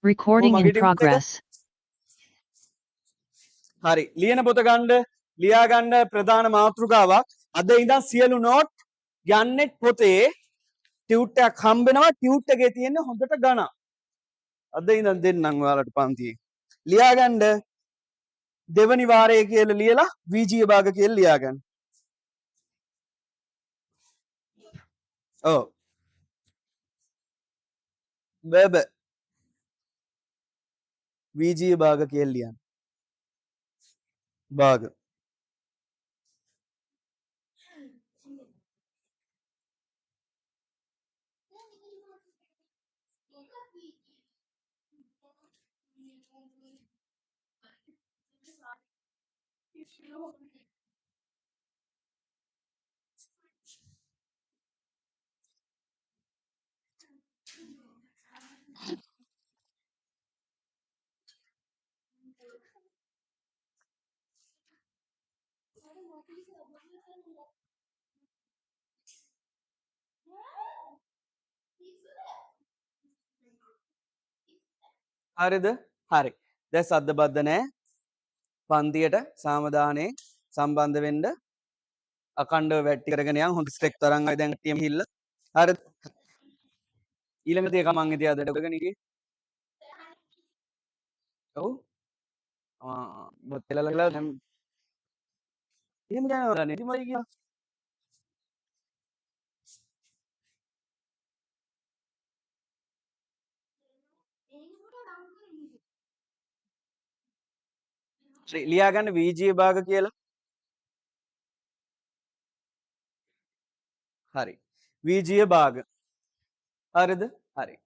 Recording in progress. හරි ලියන පොත ගන්න ලියා ගන්න ප්‍රධාන මාතෘකාවක් අද ඉඳන් සියලු නෝට් යන්නේ පොතේ ටියුට් එකක් හම්බ වෙනවා ටියුට් එකේ තියෙන හොඳට ගණන් අද ඉඳන් දෙන්නම් ඔයාලට පන්තියේ ලියා ගන්න දෙවනි වාරයේ කියලා ලියලා විජී භාග කියලා ලියා ගන්න ඔව් බබ විජී භාග කියලා ලියන්න භාග හරිද හරි දැන් සද්ද බද්ද නැහැ පන්තියට සාමදානේ සම්බන්ධ වෙන්න අකණ්ඩව වැටි කරගෙන යන් හොඳ ස්ටෙක් තරංගයි දැන් ටීම් හිල්ල හරිද ඊළඟ දේ කමං ඉතින් අදට කරගෙන ඉන්නේ ඔව් බොත්තලලා දැන් එහෙම යනවා නේ ඉතින් මම කියනවා ලියා ගන්න VG භාග කියලා හරි VG භාග හරිද හරි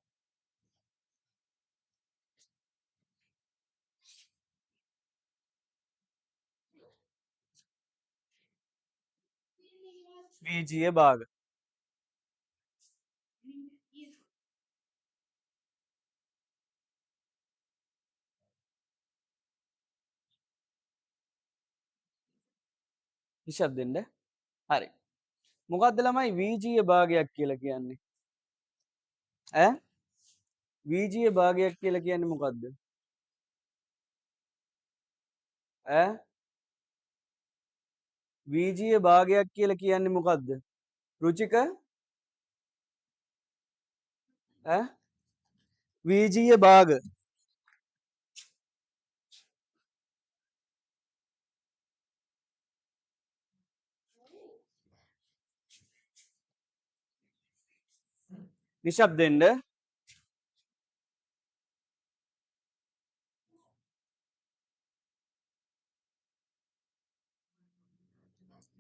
VG භාග හිෂබ් දෙන්න හරි මොකක්ද ළමයි VG භාගයක් කියලා කියන්නේ ඈ VG භාගයක් කියලා කියන්නේ මොකද්ද ඈ VG භාගයක් කියලා කියන්නේ මොකද්ද රුචික ඈ VG භාග නිශ්ශබ්ද වෙන්න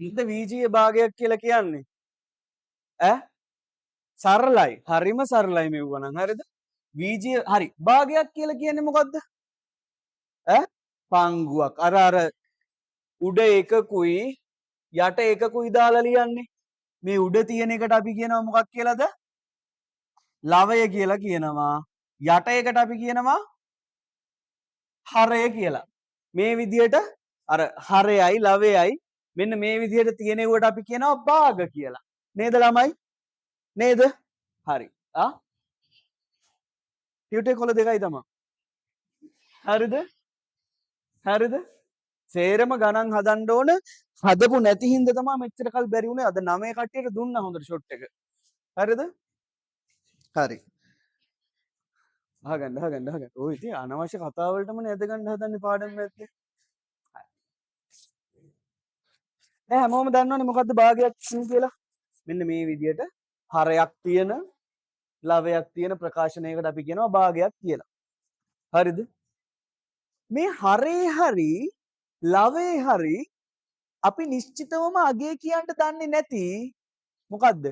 ඉතින් VG භාගයක් කියලා කියන්නේ ඈ සරලයි හරිම සරලයි මෙව්වා නම් හරිද VG හරි භාගයක් කියලා කියන්නේ මොකද්ද ඈ පංගුවක් අර උඩ එකකුයි යට එකකුයි දාලා ලියන්නේ මේ උඩ තියෙන එකට අපි කියනවා මොකක් කියලාද ලවය කියලා කියනවා යට එකට අපි කියනවා හරය කියලා මේ විදියට අර හරයයි ලවයයි මෙන්න මේ විදියට තියෙන ඒවට අපි කියනවා භාග කියලා නේද ළමයි නේද හරි ටියුටේ කොළ දෙකයි තමයි හරිද හරිද සේරම ගණන් හදන්න ඕන හදපු නැති හින්දා තමයි මෙච්චර කල් බැරි වුණේ අද 9 කට්ටියට දුන්නා හොඳට ෂොට් එක හරිද හරි අහගන්න ඔය ඉතින් අනවශ්‍ය කතා වලටම නේද ගන්න හදන්නේ පාඩම් මැද්දේ නෑ හැමෝම දන්නවනේ මොකද්ද භාගයක් කියලා මෙන්න මේ විදියට හරයක් තියෙන ලවයක් තියෙන ප්‍රකාශනයකට අපි කියනවා භාගයක් කියලා හරිද මේ හරේ හරි ලවේ හරි අපි නිශ්චිතවම අගය කියන්න දන්නේ නැති මොකද්ද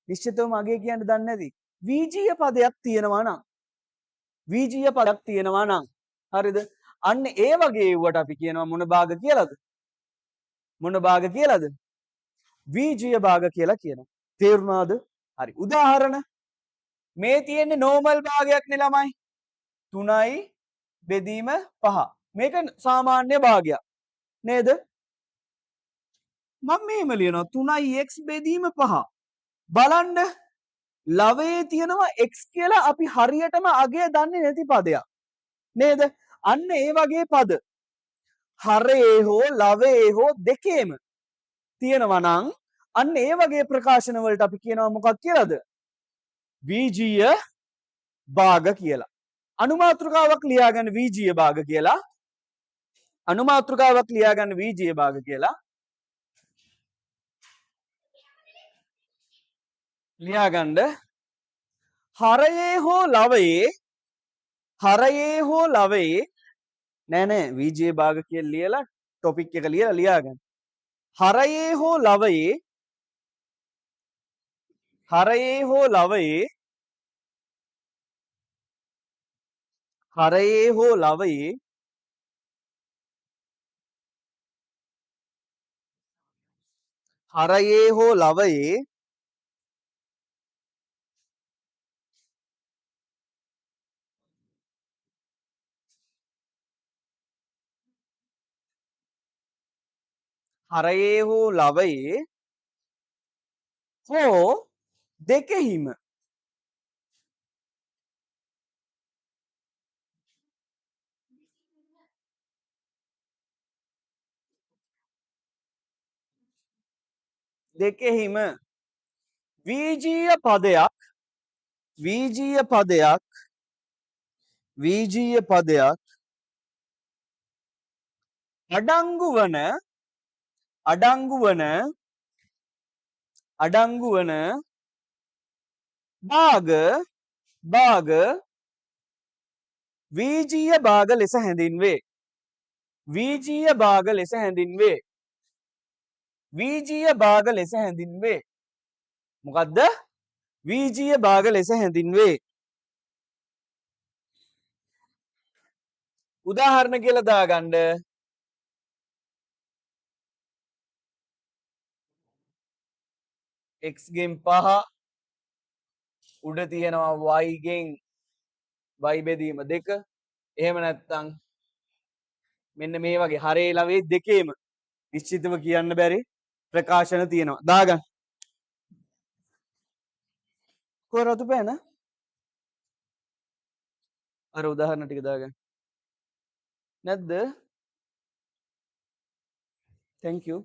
නිශ්චිතවම අගය කියන්න දන්නේ නැති වීජීය පදයක් තියෙනවා නම් වීජීය පදයක් තියෙනවා නම් හරිද අන්න ඒ වගේ වුවට අපි කියනවා මොන භාග කියලාද මොන භාග කියලාද වීජීය භාග කියලා කියනවා තේරුණාද හරි උදාහරණ මේ තියෙන්නේ නෝමල් භාගයක් නේ ළමයි 3යි බෙදීම 5 මේක සාමාන්‍ය භාගයක් නේද මම මෙහෙම ලියනවා 3x බෙදීම 5 බලන්න ලවයේ තියෙනවා x කියලා අපි හරියටම අගය දන්නේ නැති පදයක්. නේද? අන්න ඒ වගේ පද හරයේ හෝ ලවයේ හෝ දෙකේම තියෙනවා නම් අන්න ඒ වගේ ප්‍රකාශන වලට අපි කියනවා මොකක් කියලාද? විජීය භාග කියලා. අනුමාත්‍රකාවක් ලියාගන්න විජීය භාග කියලා. අනුමාත්‍රකාවක් ලියාගන්න විජීය භාග කියලා. ලියාගන්න හරයේ හෝ ලවයේ නෑ නෑ විජීය භාග කියලා ලියලා ටොපික් එක ලියලා ලියාගන්න. හරයේ හෝ ලවයේ හරයේ හෝ ලවයේ ලවයේ හෝ දෙකෙහිම විජීය පදයක් අඩංගු වන භාග විජීය භාග ලෙස හැඳින්වේ. විජීය භාග ලෙස හැඳින්වේ. මොකද්ද? විජීය භාග ලෙස හැඳින්වේ. උදාහරණ කියලා දාගන්න. x ගෙන් 5 උඩ තියෙනවා y ගෙන් y බෙදීම 2. එහෙම නැත්නම් මෙන්න මේ වගේ හරේ ලවේ දෙකේම නිශ්චිතව කියන්න බැරි ප්‍රකාශන තියෙනවා. දාගන්න. කොරතු පෑන අර උදාහරණ ටික දාගන්න. නැද්ද? thank you.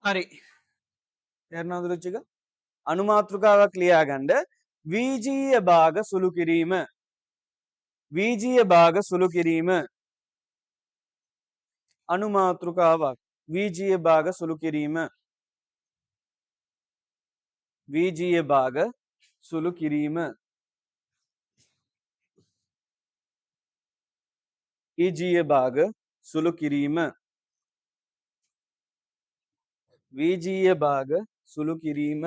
හරි. තේරුණාද රුචික? අනුමාත්‍රකාවක් ලියාගන්න. විජීය භාග සුළු කිරීම. අනුමාත්‍රකාවක්. විජීය භාග සුළු කිරීම. විජීය භාග සුළු කිරීම. විජීය භාග සුළු කිරීම. විජීය භාග සුළු කිරීම.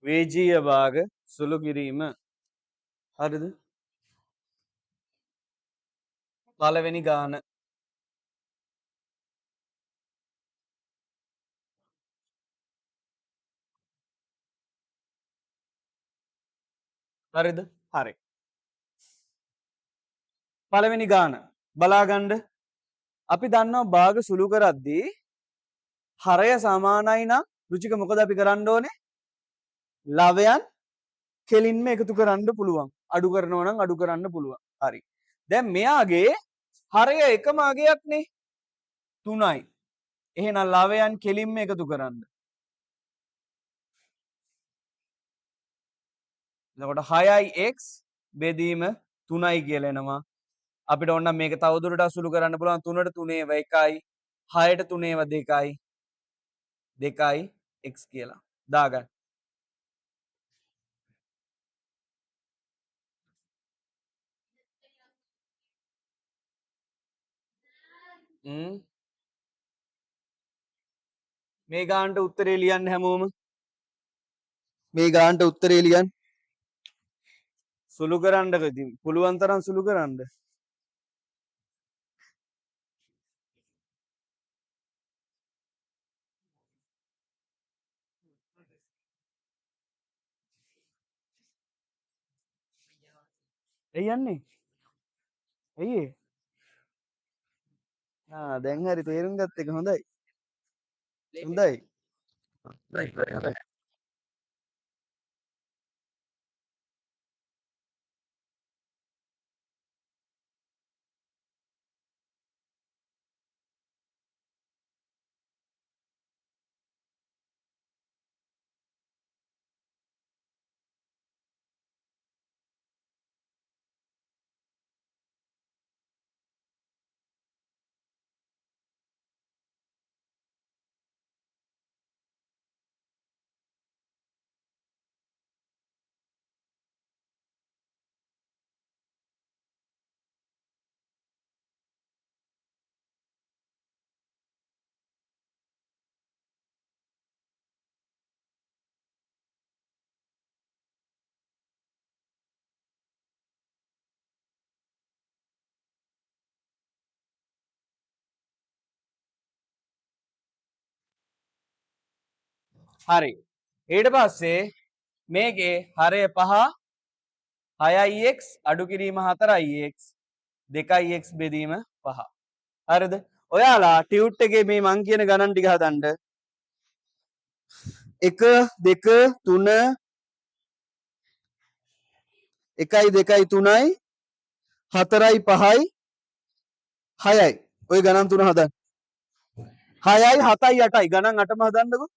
විජීය භාග සුළු කිරීම. හරිද? පළවෙනි ගාන. හරිද? හරි. පළවෙනි ගාන බලාගන්න. අපි දන්නවා භාග සුළු කරද්දී හරය සමානයි නම් රුචික මොකද අපි කරන්න ඕනේ? ලවයන් කෙලින්ම එකතු කරන්න පුළුවන්. අඩු කරනවා නම් අඩු කරන්න පුළුවන්. හරි. දැන් මෙයාගේ හරය එකම අගයක්නේ 3යි. එහෙනම් ලවයන් කෙලින්ම එකතු කරන්න. එතකොට 6යි x බෙදීම 3යි කියලා එනවා. අපිට ඕන නම් මේක තවදුරටත් සුළු කරන්න පුළුවන් 3ට 3 ඒවා 1යි 6ට 3 ඒවා 2යි 2යි x කියලා දාගන්න. මේ ගානට උත්තරේ ලියන්න හැමෝම මේ ගානට උත්තරේ ලියන්න සුළු කරන්නකෝ ඉතින් පුළුවන් තරම් සුළු කරන්න. එයි යන්නේ ඇයි ඒ? දැන් හරි තේරුම් ගත්ත එක හොඳයි. හොඳයි. හරි. ඊට පස්සේ මේකේ හරය 5 6ix අඩු කිරීම 4ix 2ix බෙදීම 5. හරිද? ඔයාලා ටියුට් එකේ මේ මං කියන ගණන් ටික හදන්න 1 2 3 1යි 2යි 3යි 4යි 5යි 6යි ඔය ගණන් තුන හදන්න 6යි 7යි 8යි ගණන් 8ම හදන්නකෝ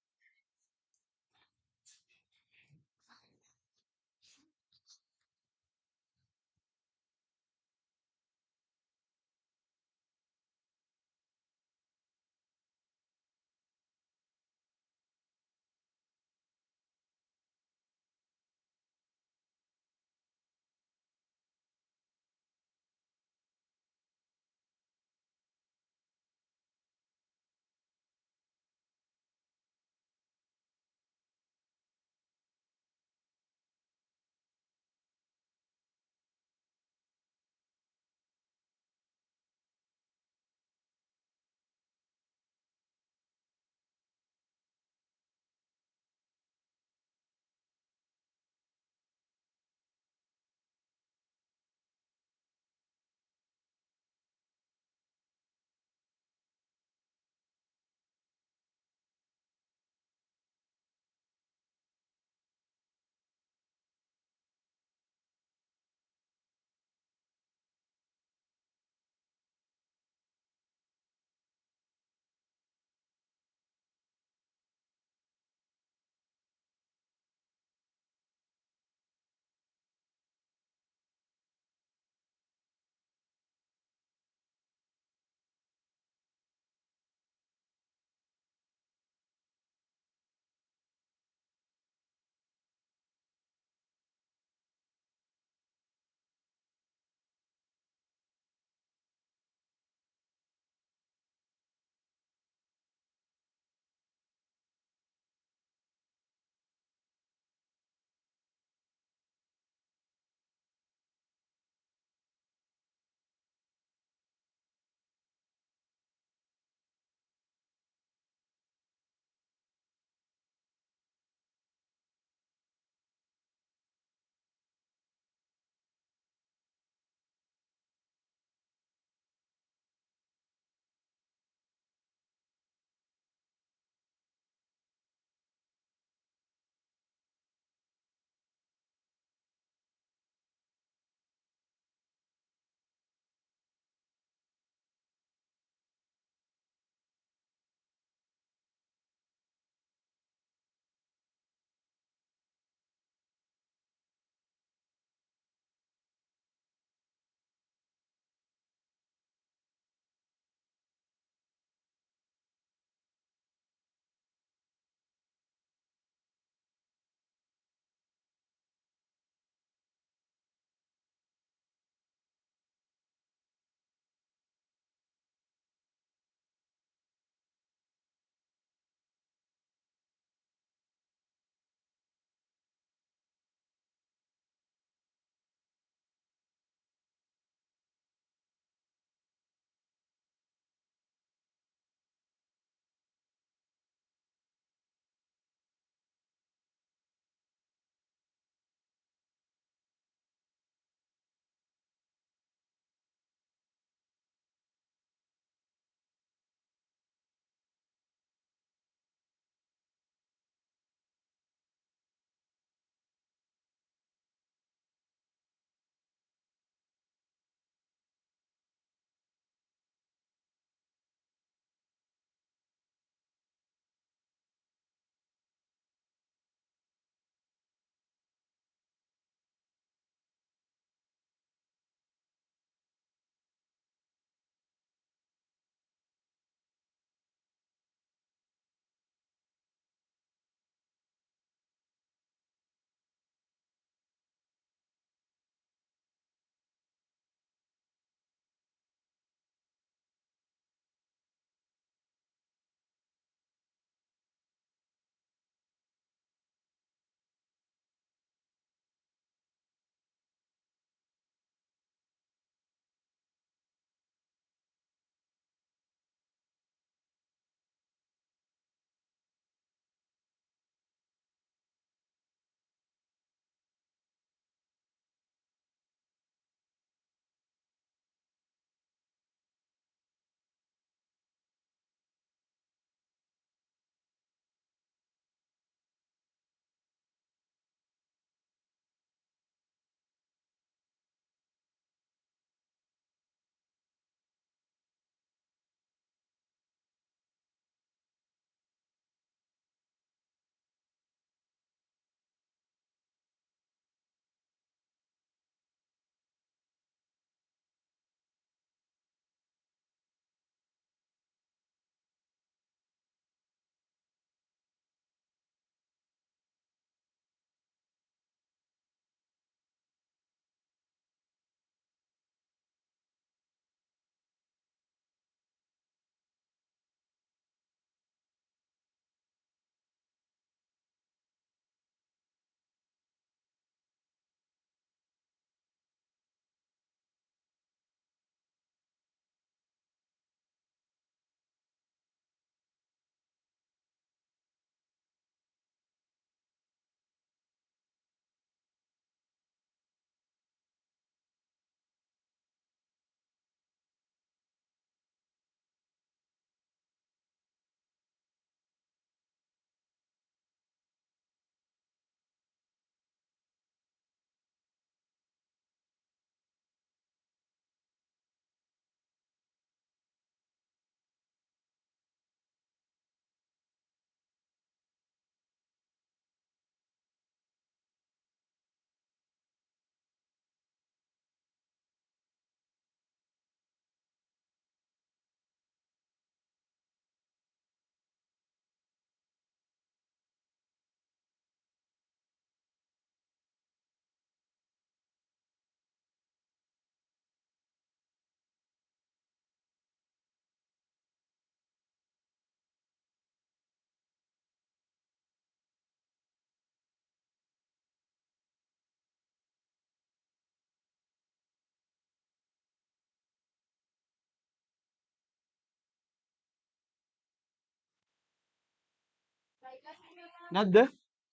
නැද්ද?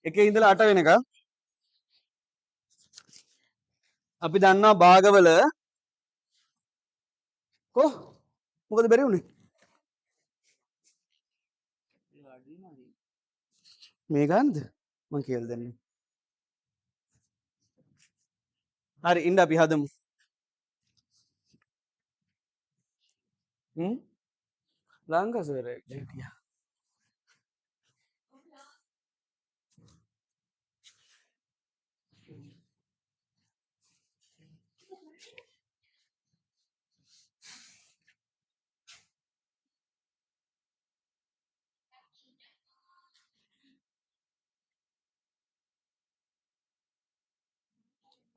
1 ඉඳලා 8 වෙනකම් අපි දන්නවා භාගවල කො මොකද බැරි වුනේ? මේ ගන්නද? මං කියලා දෙන්නම්. හරි ඉන්න අපි හදමු. ලංකසරේ හිටියා.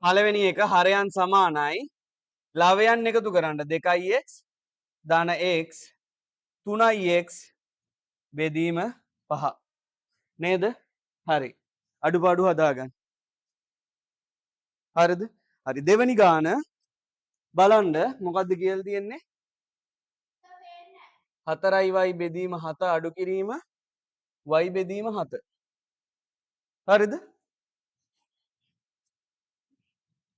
පළවෙනි එක හරයන් සමානයි ලවයන් එකතු කරන්න 2x ධන x 3x බෙදීම 5 නේද? හරි. අඩුපාඩු හදාගන්න. හරිද? හරි දෙවෙනි ගාන බලන්න මොකද්ද කියලා තියෙන්නේ? 4y බෙදීම 7 අඩු කිරීම y බෙදීම 7. හරිද?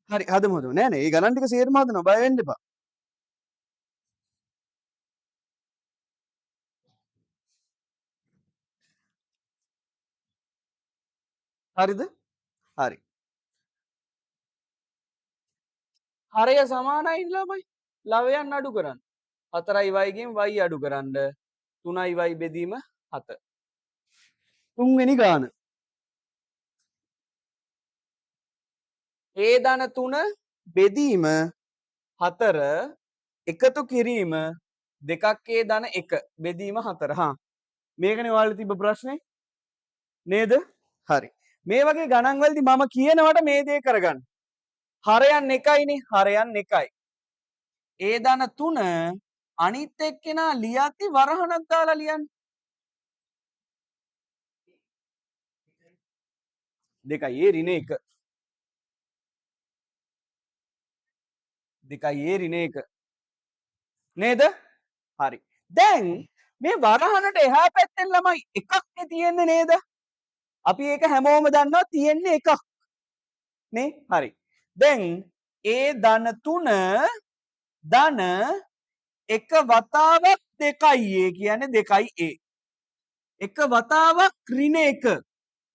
හරි හදමු හදමු. නෑ නෑ. මේ ගණන් ටික සේරම හදනවා. බය වෙන්න එපා. හරිද? හරි. හරය සමානයි ළමයි. ලවයන් අඩු කරන්න. 4y ගෙන් y අඩු කරන්න. 3y බෙදීම 7. තුන්වෙනි ගාන. a ධන 3 බෙදීම 4 එකතු කිරීම 2ක් a ධන 1 බෙදීම 4. හා මේකනේ ඔයාලා තිබ්බ ප්‍රශ්නේ නේද? හරි. මේ වගේ ගණන් වලදී මම කියනවට මේ දේ කරගන්න. හරයන් එකයිනේ හරයන් එකයි. a ධන 3 අනිත් එක්කෙනා ලියද්දි වරහණක් දාලා ලියන්න. 2යි a ඍණ 1. 2යි a ඍණ 1. නේද? හරි. දැන් මේ වරහණට එහා පැත්තෙන් ළමයි එකක් නේ තියෙන්නේ නේද? අපි ඒක හැමෝම දන්නවා තියෙන්නේ එකක්. නේ? හරි. දැන් a ධන 3 ධන එක වතාවක් 2යි a කියන්නේ 2යි a. එක වතාවක් ඍණ 1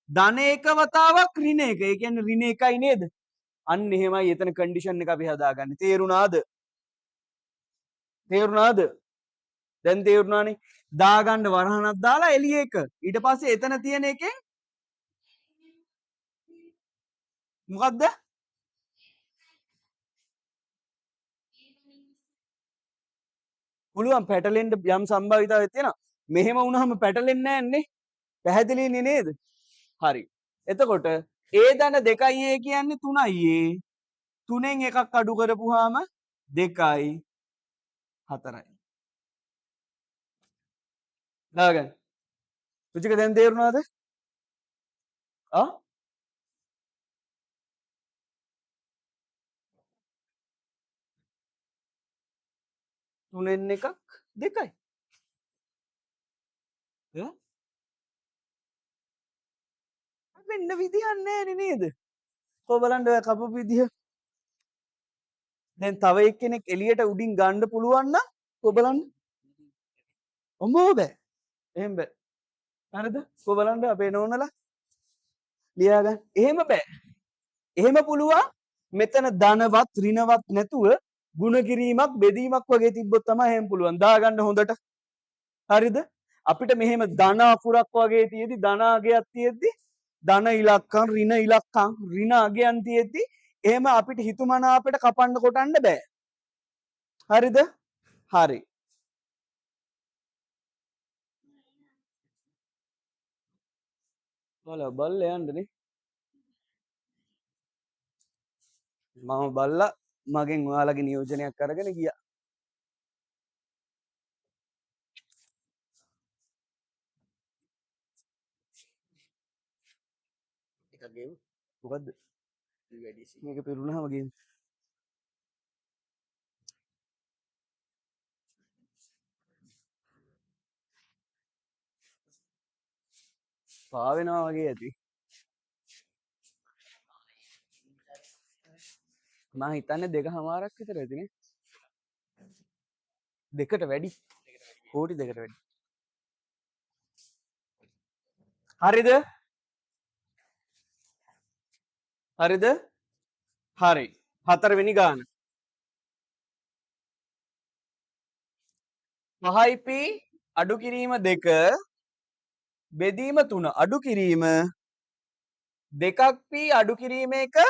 ධන එක වතාවක් ඍණ 1. ඒ කියන්නේ ඍණ 1යි නේද? අන්න එහෙමයි එතන කන්ඩිෂන් එක අපි හදාගන්නේ. තේරුණාද? තේරුණාද? දැන් තේරුණානේ. දාගන්න වරහණක් දාලා එළිය එක. ඊට පස්සේ එතන තියෙන එකෙන් මොකද්ද? පුළුවන් පැටලෙන්න යම් සම්භාවිතාවයක් තියෙනවා. මෙහෙම වුණාම පැටලෙන්නේ නැන්නේ. පැහැදිලිනේ නේද? හරි. එතකොට a ධන 2යි a කියන්නේ 3යි a. 3න් එකක් අඩු කරපුවාම 2යි 4යි. දාගන්න. රුචික දැන් තේරුණාද? ආ? 3න් එකක් 2යි. වෙන්න විදිහක් නැහැ නේද? කො බලන්න ඔය කපපු විදිහ. දැන් තව එක්කෙනෙක් එළියට උඩින් ගන්න පුළුවන් නම් කො බලන්න. ඔම්බෝ බෑ. එහෙම බෑ. හරිද? කො බලන්න අපේ නෝනලා ලියා ගන්න. එහෙම බෑ. එහෙම පුළුවන් මෙතන ධනවත් ඍණවත් නැතුව ಗುಣ කිරීමක් බෙදීමක් වගේ තිබ්බොත් තමයි එහෙම පුළුවන්. දාගන්න හොඳට. හරිද? අපිට මෙහෙම ධන අකුරක් වගේ තියෙදි ධන අගයක් තියෙද්දි ධන ඉලක්කම් ඍණ ඉලක්කම් ඍණ අගයන් තියෙද්දි එහෙම අපිට හිතුමනාපට කපන්න කොටන්න බෑ. හරිද? හරි. ඔයාලා බල්ලා යන්නනේ. මම බල්ලා මගෙන් ඔයාලගේ නියෝජනයක් අරගෙන ගියා. එකක් ගේමු. මොකද්ද? මේක පෙරුණාම ගේමු. පා වෙනවා වගේ ඇති. මම හිතන්නේ 2:00ක් විතර ඇතිනේ. 2ට වැඩි. කෝටි 2කට වැඩි. හරිද? හරිද? හරි. 4 වෙනි ගාන. 5p අඩු කිරීම 2 බෙදීම 3 අඩු කිරීම 2p අඩු කිරීම 1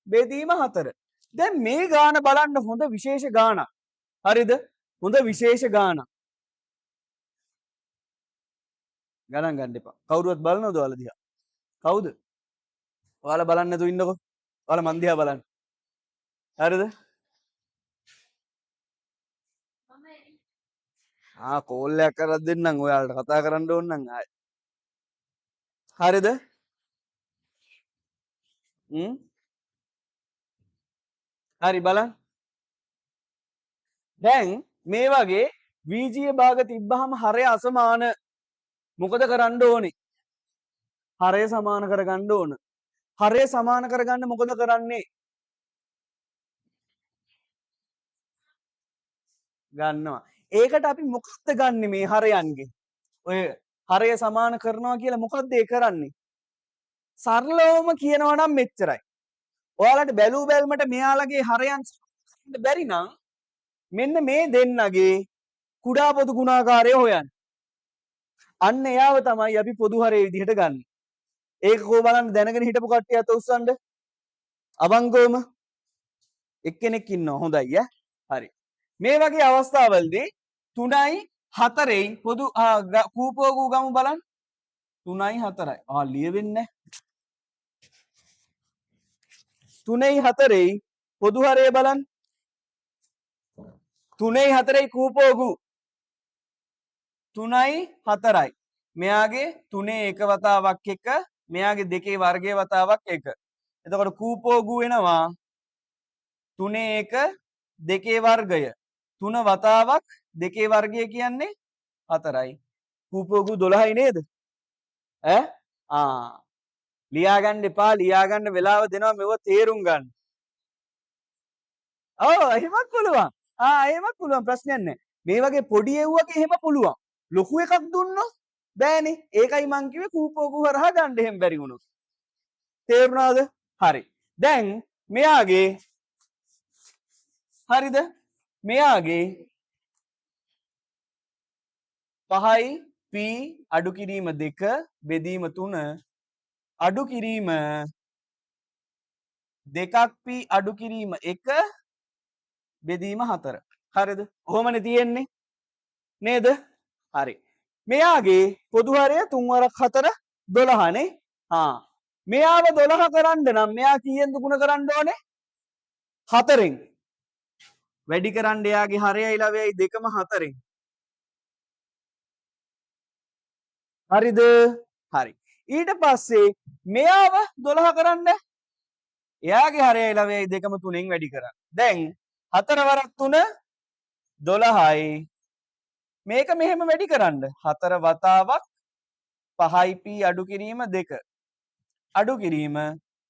බෙදීම 4. දැන් මේ ගාන බලන්න හොඳ විශේෂ ගානක්. හරිද? හොඳ විශේෂ ගානක්. ගණන් ගන්න එපා. කවුරුවත් බලනවද ඔයාලා දිහා? කවුද? ඔයාලා බලන්න නැතුව ඉන්නකො. ඔයාලා මන් දිහා බලන්න. හරිද? කෝල් එකක් කරලා දෙන්නම් ඔයාලට කතා කරන්න ඕන නම් ආයි. හරිද? හරි බලන්න. දැන් මේ වගේ VG භාග තිබ්බහම හරය අසමාන මොකද කරන්න ඕනේ? හරය සමාන කරගන්න ඕන. හරය සමාන කරගන්න මොකද කරන්නේ? ගන්නවා. ඒකට අපි මොකක්ද ගන්නෙ මේ හරයන්ගේ? ඔය හරය සමාන කරනවා කියලා මොකක්ද ඒ කරන්නේ? සරලවම කියනවා නම් මෙච්චරයි. ඔයාලට බැලූ බැල්මට මෙයාලගේ හරයන් සමාන බැරි නම් මෙන්න මේ දෙන්නගේ කුඩා පොදු ගුණාකාරය හොයන්න. අන්න එයාව තමයි අපි පොදු හරය විදිහට ගන්න. ඒක කොහොම බලන්න දැනගෙන හිටපු කට්ටිය අත උස්සන්න. අවංගවම එක්කෙනෙක් ඉන්නවා හොඳයි ඈ. හරි. මේ වගේ අවස්ථාවලදී 3යි 4යි පොදු කූපෝගු ගමු බලන්න. 3යි 4යි. ලියවෙන්නේ 3යි 4යි පොදු හරය බලන්න. 3යි 4යි කූපෝගු 3යි 4යි. මෙයාගේ 3 එක වතාවක් 1 මෙයාගේ 2 වර්ගයේ වතාවක් 1. එතකොට කූපෝගු වෙනවා 3 1 2 වර්ගය. 3 වතාවක් 2 වර්ගය කියන්නේ 4යි. කූපෝගු 12යි නේද? ලියා ගන්න එපා. ලියා ගන්න වෙලාව දෙනවා මෙව තේරුම් ගන්න. එහෙමත් පුළුවන්. එහෙමත් පුළුවන් ප්‍රශ්නයක් නැහැ. මේ වගේ පොඩි එව්වක එහෙම පුළුවන්. ලොකු එකක් දුන්නොත් බෑනේ. ඒකයි මං කිව්වේ කූපෝගු හරහා ගන්න එහෙම බැරි වුණොත්. තේරුණාද? හරි. දැන් මෙයාගේ හරිද? මෙයාගේ 5යි p අඩු කිරීම 2 බෙදීම 3 අඩු කිරීම 2p අඩු කිරීම 1 බෙදීම 4. හරිද? කොහොමනේ තියෙන්නේ? නේද? හරි. මෙයාගේ පොදු හරය 3 වරක් 4 12 නේ. මෙයාව 12 කරන්න නම් මෙයා කීයෙන් දුගුණ කරන්න ඕනේ? 4ෙන්. වැඩි කරන්න එයාගේ හරයයි ලවයයි දෙකම 4ෙන්. හරිද? හරි. ඊට පස්සේ මෙයාව 12 කරන්න එයාගේ හරයයි ලවයයි දෙකම 3ෙන් වැඩි කරන්න. දැන් 4 වරක් 3 12යි. මේක මෙහෙම වැඩි කරන්න. 4 වතාවක් 5යි p අඩු කිරීම 2 අඩු කිරීම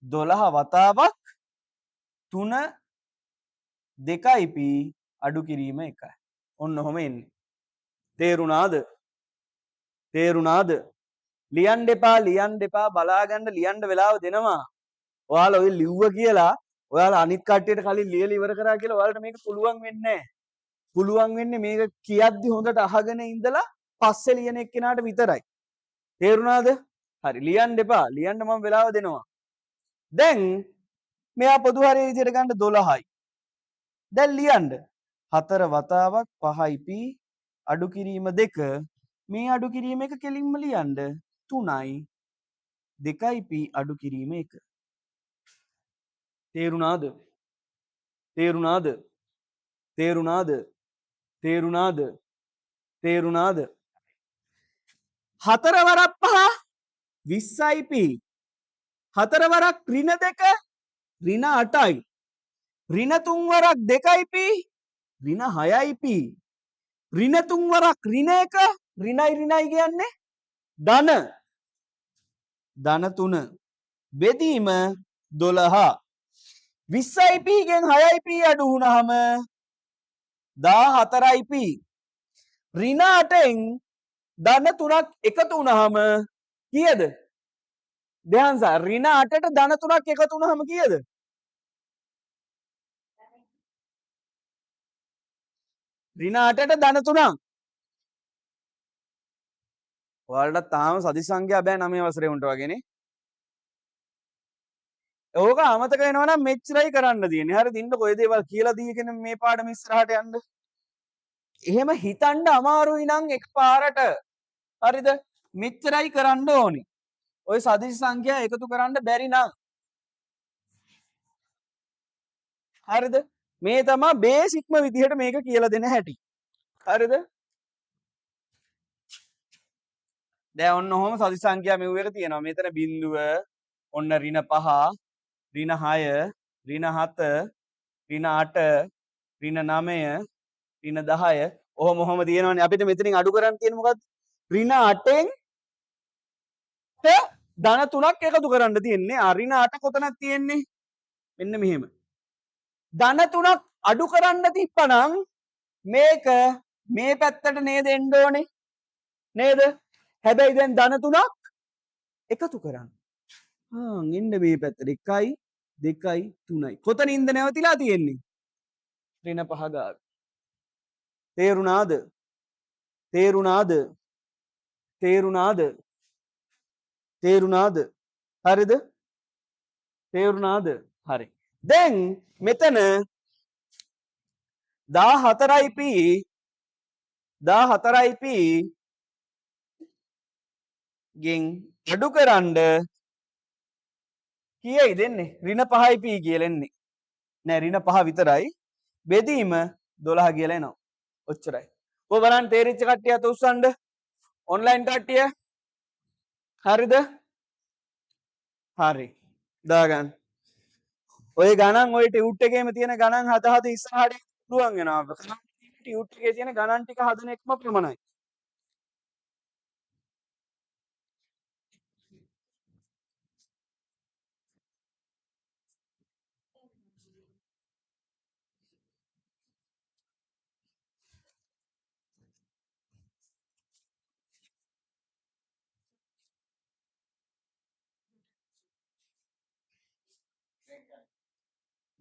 12 වතාවක් 3 2යි p අඩු කිරීම 1යි. ඔන්න ඔහොම එන්නේ. තේරුණාද? තේරුණාද? ලියන්න එපා බලාගන්න ලියන්න වෙලාව දෙනවා. ඔයාලා ඔය ලිව්ව කියලා ඔයාලා අනිත් කට්ටියට කලින් ලියලා ඉවර කරා කියලා ඔයාලට මේක පුළුවන් වෙන්නේ නැහැ. පුළුවන් වෙන්නේ මේක කියද්දි හොඳට අහගෙන ඉඳලා පස්සේ ලියන එක්කෙනාට විතරයි. තේරුණාද? හරි ලියන්න එපා. ලියන්න මම වෙලාව දෙනවා. දැන් මෙයා පොදු හරය විදිහට ගන්න 12යි. දැන් ලියන්න 4 වතාවක් 5යි p අඩු කිරීම 2 මේ අඩු කිරීම එක කෙලින්ම ලියන්න 3යි 2යි p අඩු කිරීම 1. තේරුණාද? තේරුණාද? තේරුණාද? තේරුණාද? තේරුණාද? 4 වරක් 5 20යි p 4 වරක් ඍණ 2 ඍණ 8යි ඍණ 3 වරක් 2යි p ඍණ 6යි p ඍණ 3 වරක් ඍණ 1 ඍණයි කියන්නේ ධන ධන 3 බෙදීම 12 20යි p ගෙන් 6යි p අඩු වුණාම 14යි p ඍණ 8න් ධන 3ක් එකතු වුණාම කීයද? දෙහන්සා ඍණ 8ට ධන 3ක් එකතු වුණාම කීයද? ඍණ 8ට ධන 3ක්. ඔයාලට තාම සදිස් සංඛ්‍යා බෑ 9 වසරේ උන්ට වගේනේ. ඕක අමතක වෙනවා නම් මෙච්චරයි කරන්න තියෙන්නේ. හරිද? ඉන්නකො ඔය දේවල් කියලා දීගෙන මේ පාඩම ඉස්සරහට යන්න. එහෙම හිතන්න අමාරුයි නම් එකපාරට. හරිද? මෙච්චරයි කරන්න ඕනි. ඔය සදිස් සංඛ්‍යා එකතු කරන්න බැරි නම්. හරිද? මේ තමයි බේසික්ම විදිහට මේක කියලා දෙන හැටි. හරිද? දැන් ඔන්න ඔහොම සදිස් සංඛ්‍යා මෙව් එක තියෙනවා. මෙතන බිඳුව, ඔන්න ඍණ 5, ඍණ 6, ඍණ 7, ඍණ 8, ඍණ 9, ඍණ 10 ඔහොම තියෙනවනේ. අපිට මෙතනින් අඩු කරන්න තියෙන්නේ මොකද්ද? ඍණ 8න් ධන 3ක් එකතු කරන්න තියෙන්නේ. ඍණ 8 කොතනද තියෙන්නේ? මෙන්න මෙහෙම. ධන 3ක් අඩු කරන්න තිබ්බනම් මේක මේ පැත්තට නේද එන්න ඕනේ. නේද? හැබැයි දැන් ධන 3ක් එකතු කරන්න. එන්න මේ පැත්තට 1යි 2යි 3යි. කොතනින්ද නැවතිලා තියෙන්නේ? ඍණ 5 ගාව. තේරුණාද? තේරුණාද? තේරුණාද? තේරුණාද? හරිද? තේරුණාද? හරි. දැන් මෙතන 14යි p 14යි p ගෙන් අඩු කරන්න කීයයි දෙන්නේ? ඍණ 5යි p කියලා එන්නේ. නෑ ඍණ 5 විතරයි. බෙදීම 12 කියලා එනවා. ඔච්චරයි. ඔය බලන්න තේරිච්ච කට්ටිය අත උස්සන්න. ඔන්ලයින් කට්ටිය. හරිද? හරි. දාගන්න. ඔය ගණන් ඔය ටියුට් එකේම තියෙන ගණන් හද ඉස්සරහට පුළුවන් වෙනවා. ටියුට් එකේ තියෙන ගණන් ටික හදන එකම ප්‍රමණයි.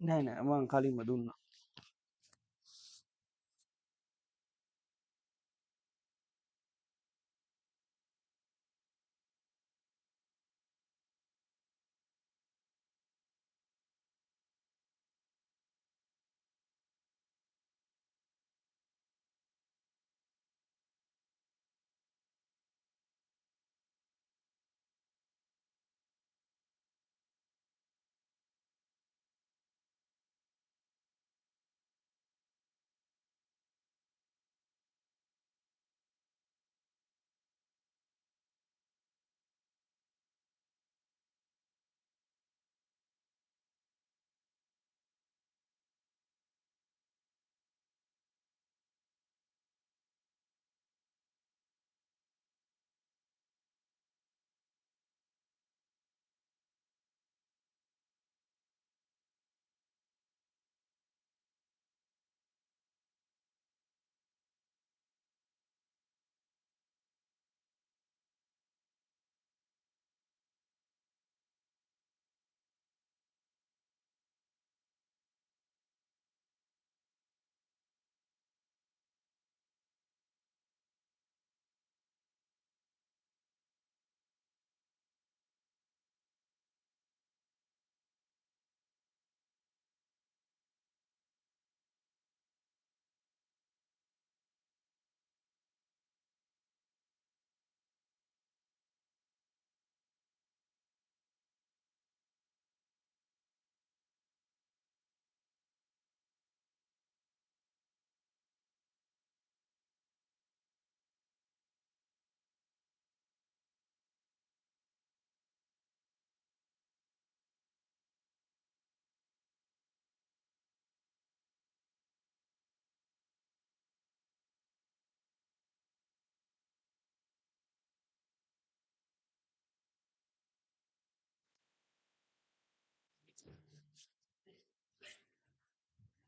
නෑ නෑ මං කලින්ම දුන්නා.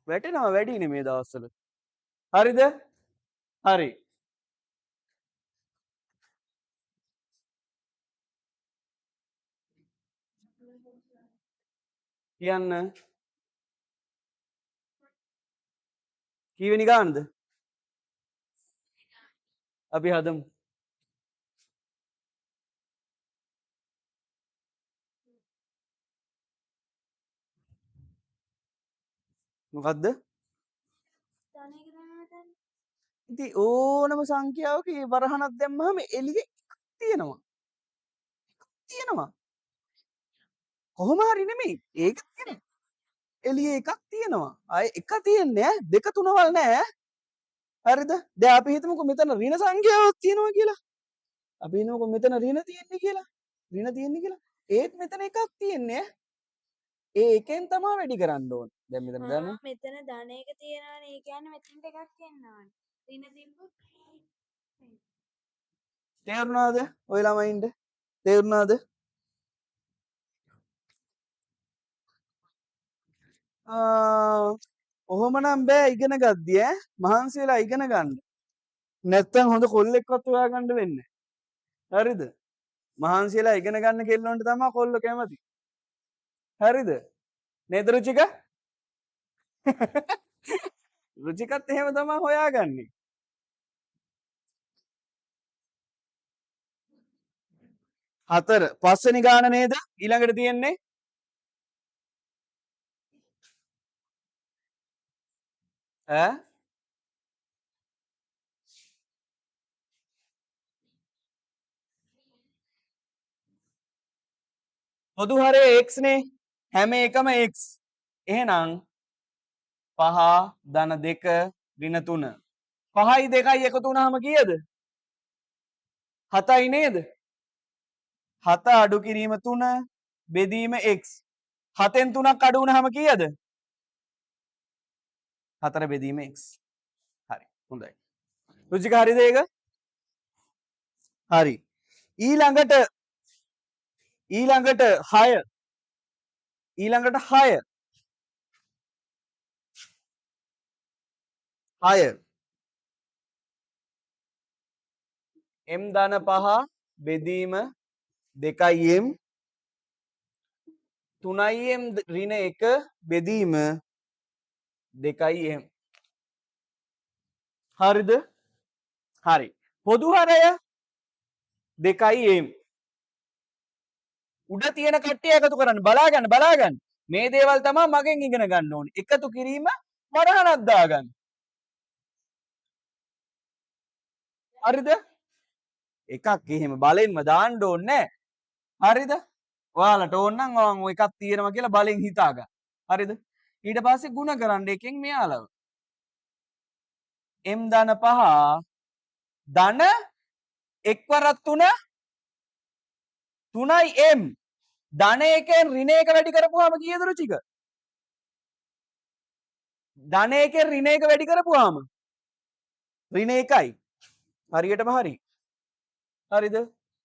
වැටෙනවා වැඩිනේ මේ දවස්වල. හරිද? හරි. කියන්න කීවෙනි ගානද? අපි හදමු. මොකද්ද? ඉතින් ඕනම සංඛ්‍යාවක මේ වරහණක් දැම්මම එළියේ තියෙනවා. තියෙනවා. කොහොම හරි නෙමෙයි. ඒක තියෙනවා. එළියේ එකක් තියෙනවා. ආයේ එක තියෙන්නේ ඈ. දෙක තුනවල් නෑ. හරිද? දැන් අපි හිතමුකෝ මෙතන ඍණ සංඛ්‍යාවක් තියෙනවා කියලා. අපි හිතමුකෝ මෙතන ඍණ තියෙන්නේ කියලා. ඍණ තියෙන්නේ කියලා. ඒත් මෙතන එකක් තියෙන්නේ ඈ. ඒ එකෙන් තමයි වැඩි කරන්න ඕන. දැන් මෙතන දන්න. මෙතන ධන එක තියෙනවානේ. ඒ කියන්නේ මෙතනට එකක් එන්න ඕනේ. ඍණ තිබ්බොත් තේරුණාද? ඔය ළමයින්ට තේරුණාද? ඔහොමනම් බෑ ඉගෙන ගද්දි ඈ. මහන්සි වෙලා ඉගෙන ගන්න. නැත්තම් හොඳ කොල්ලෙක්වත් හොයාගන්න වෙන්නේ. හරිද? මහන්සි වෙලා ඉගෙන ගන්න කෙල්ලොන්ට තමයි කොල්ලෝ කැමති. හරිද? නේද රුචික? රුචිකත් එහෙම තමයි හොයාගන්නේ. හතර පස්වෙනි ගාන නේද? ඊළඟට තියෙන්නේ ඈ පොදු හරය x නේ. හැම එකම x. එහෙනම් 5 ධන 2 ඍණ 3. 5යි 2යි එකතු වුණාම කීයද? 7යි නේද? 7 අඩු කිරීම 3 බෙදීම x. 7න් 3ක් අඩු වුණාම කීයද? 4 බෙදීම x. හරි. හොඳයි. රුචික හරිද ඒක? හරි. ඊළඟට 6 ඊළඟට 6 m ධන 5 බෙදීම 2m 3m ඍණ 1 බෙදීම 2m. හරිද? හරි. පොදු හරය 2m. උඩ තියෙන කට්ටිය එකතු කරන්න බලාගන්න. මේ දේවල් තමයි මගෙන් ඉගෙන ගන්න ඕනේ. එකතු කිරීම වරහණක් දාගන්න. හරිද? එකක් එහෙම බලෙන්ම දාන්න ඕනේ නැහැ. හරිද? ඔයාලට ඕන නම් ඔය එකක් තියෙනවා කියලා බලෙන් හිතා ගන්න. හරිද? ඊට පස්සේ ಗುಣ කරන්න එකෙන් මෙයාලව. m ධන 5 ධන එක්වරක් 3යි m ධන එකෙන් ඍණ එක වැඩි කරපුවාම කීයද රුචික? ධන එකෙන් ඍණ එක වැඩි කරපුවාම ඍණ 1යි. හරියටම හරි. හරිද?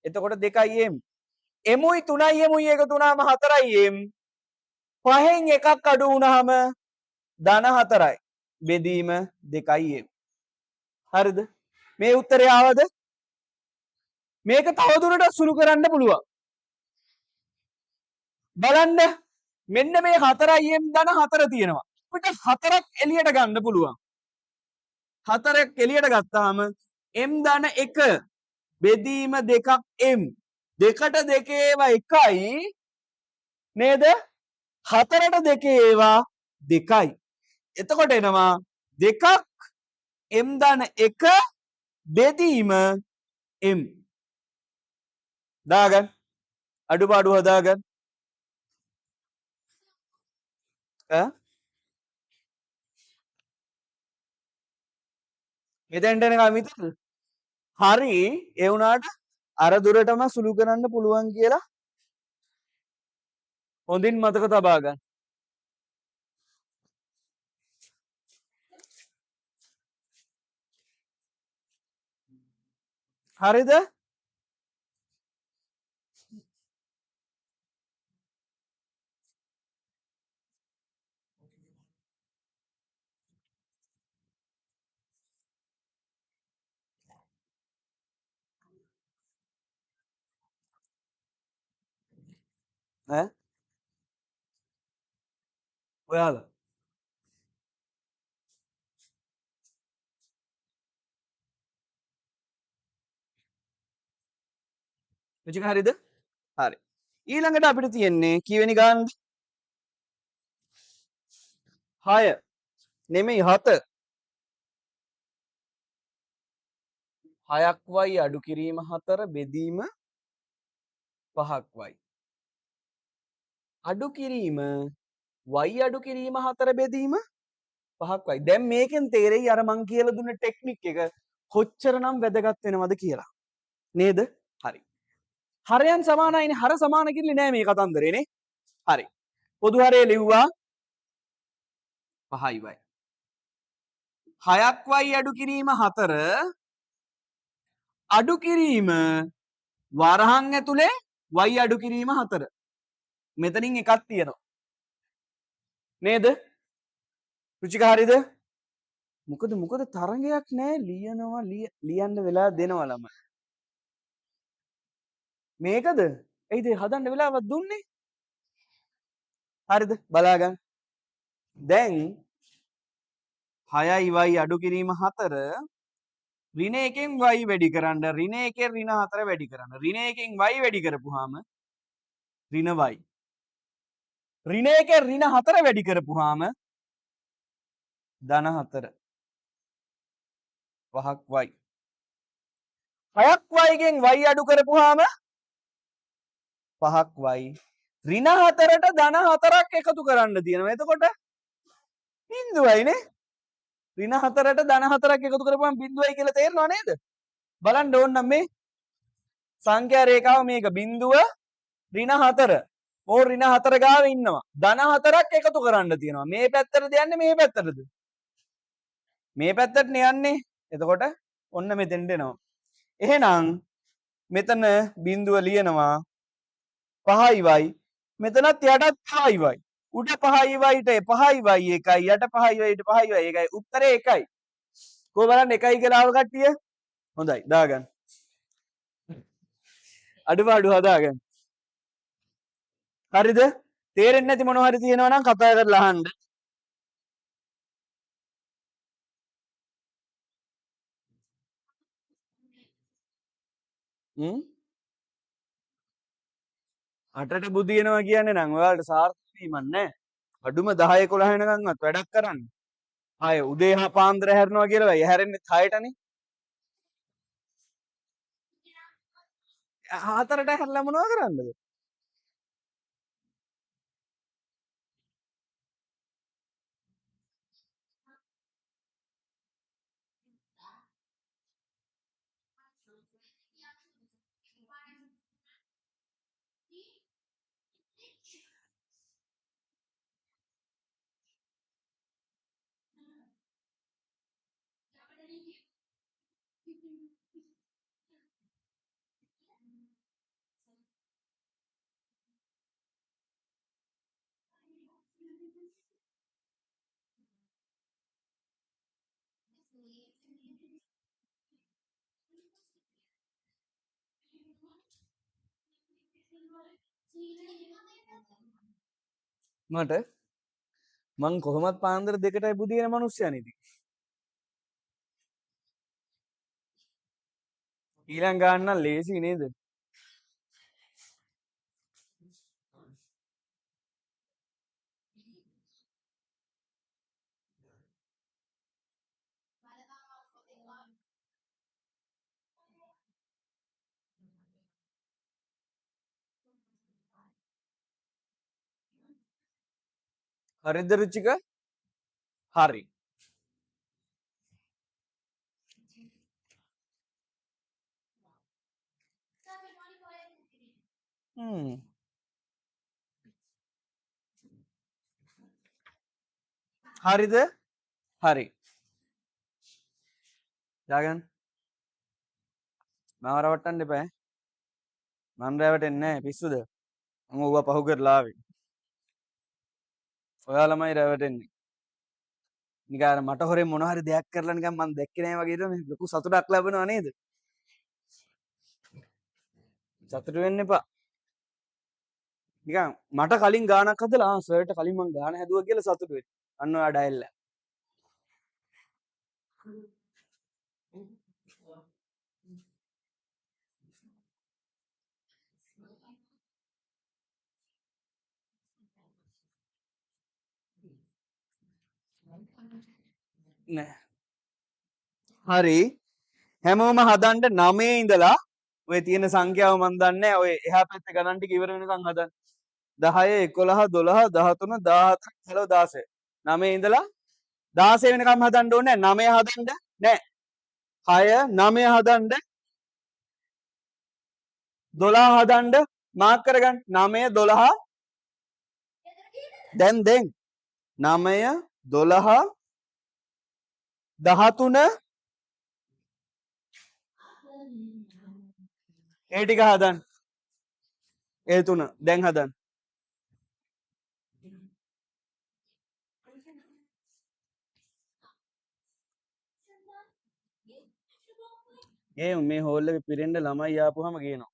එතකොට 2යි m. එමුයි 3යි එමුයි එකතු වුණාම 4යි m. 5න් එකක් අඩු වුණාම ධන 4යි. බෙදීම 2යි m. හරිද? මේ උත්තරය ආවද? මේක තවදුරටත් සුළු කරන්න පුළුවන්. බලන්න මෙන්න මේ 4යි m ධන 4 තියෙනවා. අපිට 4ක් එළියට ගන්න පුළුවන්. 4ක් එළියට ගත්තාම m ධන 1 බෙදීම 2ක් m. 2ට 2 ඒවා 1යි නේද? 4ට 2 ඒවා 2යි. එතකොට එනවා 2ක් m ධන 1 බෙදීම m. දාගන්න. අඩුපාඩු හදාගන්න. මෙතෙන්ට එනකම් විතරද? හරි ඒ වුණාට අර දුරටම සුළු කරන්න පුළුවන් කියලා හොඳින් මතක තබා ගන්න. හරිද? ඈ ඔයාලා රුචික හරිද? හරි. ඊළඟට අපිට තියෙන්නේ කීවෙනි ගානද? 6 නෙමෙයි 7. 6ක් y අඩු කිරීම 4 බෙදීම 5ක් y. අඩු කිරීම y අඩු කිරීම 4 බෙදීම 5ක් y. දැන් මේකෙන් තේරෙයි අර මං කියලා දුන්න ටෙක්නික් එක කොච්චරනම් වැදගත් වෙනවද කියලා. නේද? හරි. හරයන් සමානයිනේ. හර සමාන කිල්ලේ නෑ මේ කතන්දරේනේ. හරි. පොදු හරය ලිව්වා 5යි y. 6ක් y අඩු කිරීම 4 අඩු කිරීම වරහන් ඇතුලේ y අඩු කිරීම 4. මෙතනින් එකක් තියෙනවා. නේද? රුචික හරිද? මොකද තරංගයක් නෑ ලියනවා ලියන්න වෙලා දෙනවා ළමයි. මේකද? එයිද හදන්න වෙලාවක් දුන්නේ? හරිද? බලාගන්න. දැන් 6යි y අඩු කිරීම 4 ඍණ 1කින් y වැඩි කරන්න ඍණ 1කින් ඍණ 4 වැඩි කරන්න. ඍණ 1කින් y වැඩි කරපුවාම ඍණ y. ඍණ 1කින් ඍණ 4 වැඩි කරපුවාම ධන 4 පහක් y. 6ක් y ගෙන් y අඩු කරපුවාම 5ක් y. ඍණ 4ට ධන 4ක් එකතු කරන්න තියෙනවා. එතකොට බිඳුවයිනේ. ඍණ 4ට ධන 4ක් එකතු කරපුවාම බිඳුවයි කියලා තේරෙනව නේද? බලන්න ඕන මේ සංඛ්‍යා රේඛාව මේක බිඳුව ඍණ 4. ඕ ඍණ 4 ගාව ඉන්නවා. ධන 4ක් එකතු කරන්න තියෙනවා. මේ පැත්තටද යන්නේ මේ පැත්තටද? මේ පැත්තටනේ යන්නේ. එතකොට ඔන්න මෙතෙන්ට එනවා. එහෙනම් මෙතන බිඳුව ලියනවා 5යි y. මෙතනත් යටත් 5යි y. උඩ 5යි yට 5යි y එකයි යට 5යි yට 5යි y එකයි. උත්තරේ එකයි. කොහොම බලන්න එකයි කියලා ආව කට්ටිය? හොඳයි දාගන්න. අඩුපාඩු හදාගන්න. හරිද? තේරෙන්නේ නැති මොනවා හරි තියෙනවා නම් කතා කරලා අහන්න. අටට බුදියනවා කියන්නේ නම් ඔයාලට සාර්ථක වීමක් නැහැ. අඩුම 10 11 වෙනකන්වත් වැඩක් කරන්න. ආය උදේ හා පාන්දර හැරෙනවා කියලා වෙයි. හැරෙන්නේ 6ටනේ. 4ට හැරලා මොනව කරන්නද? මට මං කොහොමත් පාන්දර 2ටයි බුදියන මිනිස්සයනේ ඉතින්. ඊළඟ ගාන්න නම් ලේසි නේද? හරිද රුචික? හරි. හරිද? හරි. දාගන්න. මම රවට්ටන්න එපා. මම රැවටෙන්නේ නැහැ පිස්සුද? මම ඌව පහු කරලා ආවේ. ඔයාලමයි රැවටෙන්නේ. නිකන් අර මට හොරෙන් මොන හරි දෙයක් කරලා නිකන් මම දැක්කේ නැහැ වගේ ඊට ලොකු සතුටක් ලැබෙනවා නේද? සතුටු වෙන්න එපා. නිකන් මට කලින් ගානක් හදලා සර්ට කලින් මං ගාන හැදුවා කියලා සතුටු වෙන්න. අන්න ඔයා ඩයල් එක. නෑ. හරි. හැමෝම හදන්න 9 ඉඳලා ඔය තියෙන සංඛ්‍යාව මන් දන්නේ ඔය එහා පැත්තේ ගණන් ටික ඉවර වෙනකන් හදන්න. 10 11 12 13 14 15 16 9 ඉඳලා 16 වෙනකම් හදන්න ඕනේ 9 හදන්න නෑ 6 9 හදන්න 12 හදන්න මාක් කරගන්න 9 12 දැන් 9 12 13 ඒ ටික හදන්න ඒ තුන දැන් හදන්න ඒ මේ හෝල් එකේ පිරෙන්න ළමයි ආපුවම ගේනවා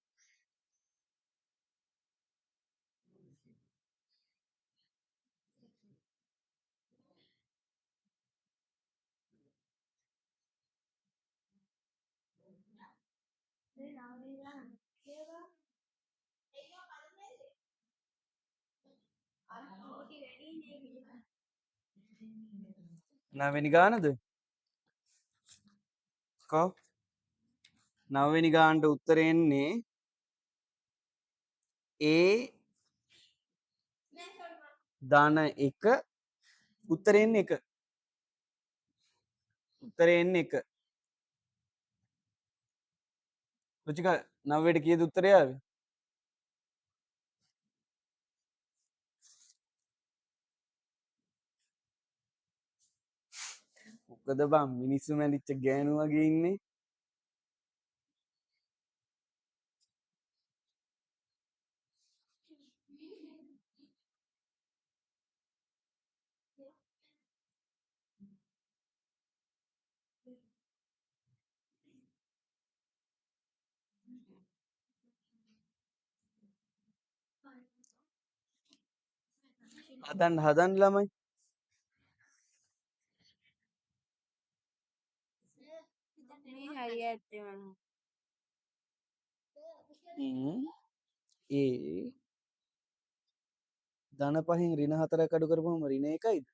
නවවෙනි ගානද කෝ නවවෙනි ගානට උත්තරේ එන්නේ ඒ ධන 1 උත්තරේ එන්නේ 1 උත්තරේ එන්නේ 1 රුචික 9ට කීයද උත්තරය ආවේ මොකද බං මිනිස්සු මැලිච්ච ගෑනු වගේ ඉන්නේ හදන්න ළමයි මේ හරි ඇත්තම ඒ ධන 5න් ඍණ 4ක් අඩු කරපුවම ඍණ 1යිද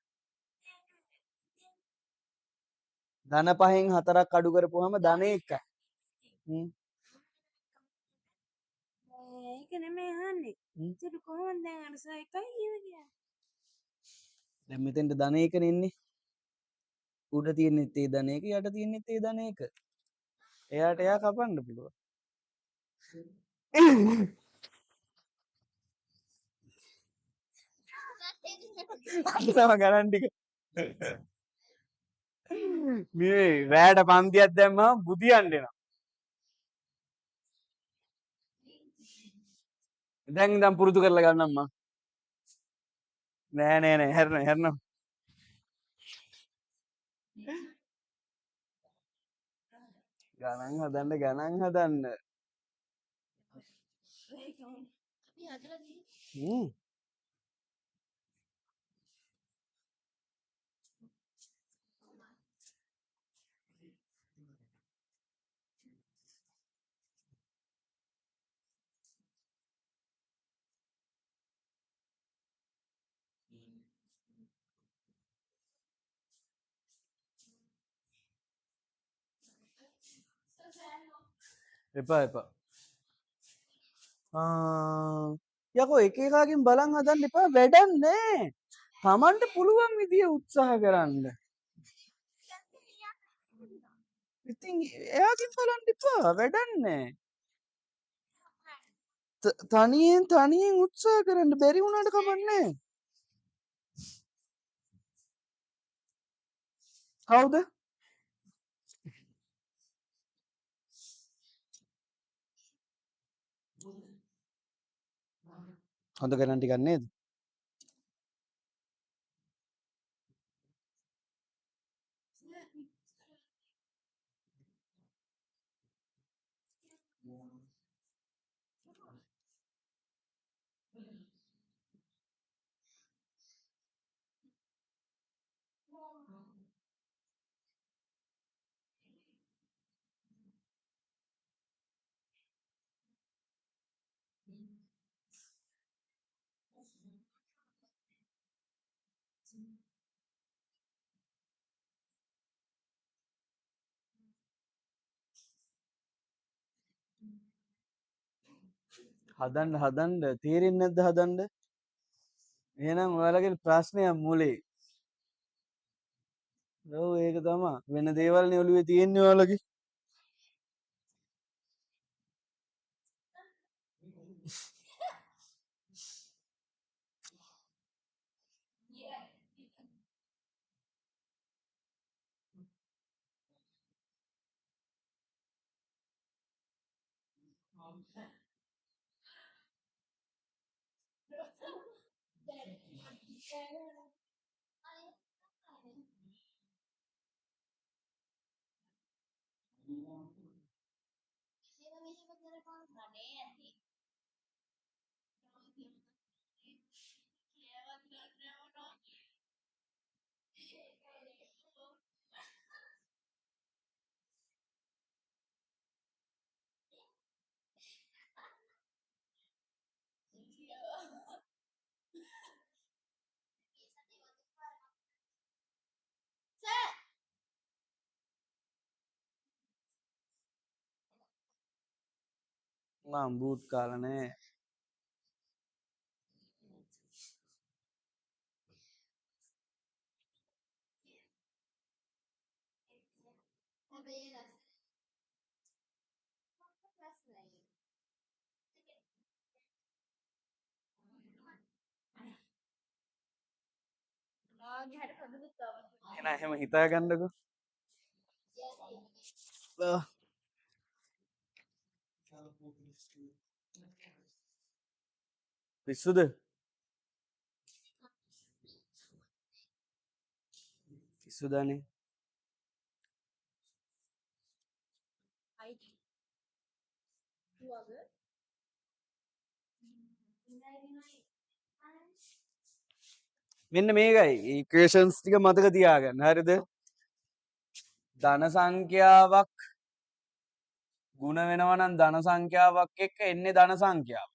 ධන 5න් 4ක් අඩු කරපුවම ධන 1යි ඒක නෙමෙයි අහන්නේ. ඒක කොහොමද දැන් අර සයිකල් කියන්නේ? දැන් මෙතෙන්ට ධන 1නේ එන්නේ උඩ තියෙන්නේ තේ ධන 1 යට තියෙන්නේ තේ ධන 1 එයාට එයා කපන්න පුළුවන් අතනම ගණන් ටික මේ රෑට පන්තියක් දැම්මම බුදියන්න එනවා දැන් ඉඳන් පුරුදු කරලා ගන්නම් මං නෑ හැරෙනවා ගණන් හදන්න එපා යකෝ එක එකාගෙන් බලන් හදන්න එපා වැඩක් නෑ තමන්ට පුළුවන් විදිය උත්සාහ කරන්න ඉතින් එයාගෙන් බලන්න එපා වැඩක් නෑ තනියෙන් උත්සාහ කරන්න බැරි වුණාට කමක් නෑ කවුද හොඳ ගණන් ටිකක් නේද හදන්න තේරෙන්නේ නැද්ද හදන්න? එහෙනම් ඔයාලගේ ප්‍රශ්නය මුලේ. ඔව් ඒක තමයි. වෙන දේවල් නේ ඔළුවේ තියෙන්නේ ඔයාලගේ. මම බූට් කාලා නැහැ. එහෙනම් එහෙම හිතා ගන්නකො. පිස්සුද? පිස්සුදානේ. මෙන්න මේකයි ඉක්වේෂන්ස් ටික මතක තියාගන්න. හරිද? ධන සංඛ්‍යාවක් ගුණ වෙනවා නම් ධන සංඛ්‍යාවක් එක්ක එන්නේ ධන සංඛ්‍යාව.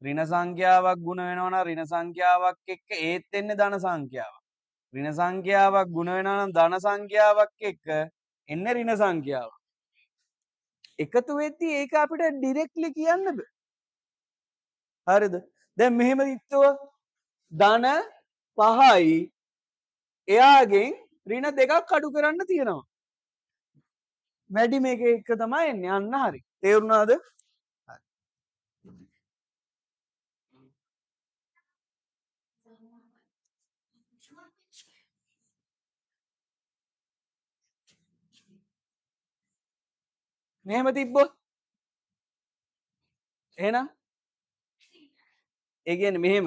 ඍණ සංඛ්‍යාවක් ගුණ වෙනවා නම් ඍණ සංඛ්‍යාවක් එක්ක ඒත් එන්නේ ධන සංඛ්‍යාවක්. ඍණ සංඛ්‍යාවක් ගුණ වෙනවා නම් ධන සංඛ්‍යාවක් එක්ක එන්නේ ඍණ සංඛ්‍යාවක්. එකතු වෙද්දී ඒක අපිට ඩිරෙක්ට්ලි කියන්න බෑ. හරිද? දැන් මෙහෙම ඉත්තව ධන 5යි එයාගෙන් ඍණ 2ක් අඩු කරන්න තියෙනවා. වැඩි මේක එක තමයි එන්නේ. අන්න හරි. තේරුණාද? මෙහෙම තිබ්බොත් එහෙනම් ඒ කියන්නේ මෙහෙම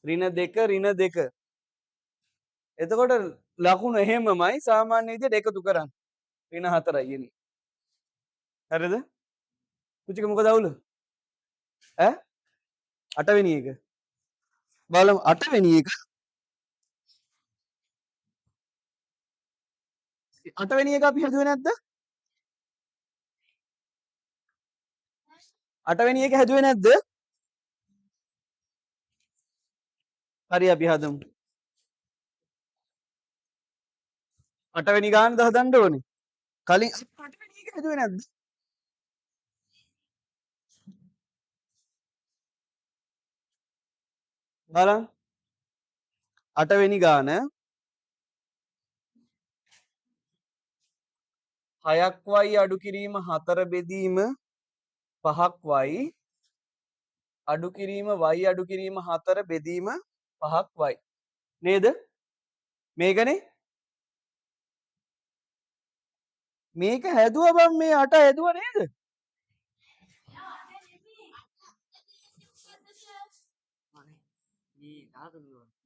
ඍණ 2 ඍණ 2. එතකොට ලකුණු එහෙමමයි සාමාන්‍ය විදිහට එකතු කරන්න. ඍණ 4යි එන්නේ. හරිද? පුචික මොකද අවුල? ඈ 8 වෙනි එක. බලමු 8 වෙනි එක. 8 වෙනි එක අපි හැදුවේ නැද්ද? 8 වෙනි එක හැදුවේ නැද්ද? හරි අපි හදමු. 8 වෙනි ගානද හදන්න ඕනේ. කලින් 8 වෙනි එක හැදුවේ නැද්ද? බලන්න 8 වෙනි ගාන 6ක් y අඩු කිරීම 4 බෙදීම 5ක් y අඩු කිරීම y අඩු කිරීම 4 බෙදීම 5ක් y නේද? මේකනේ මේක හැදුවා බං මේ 8 හැදුවා නේද?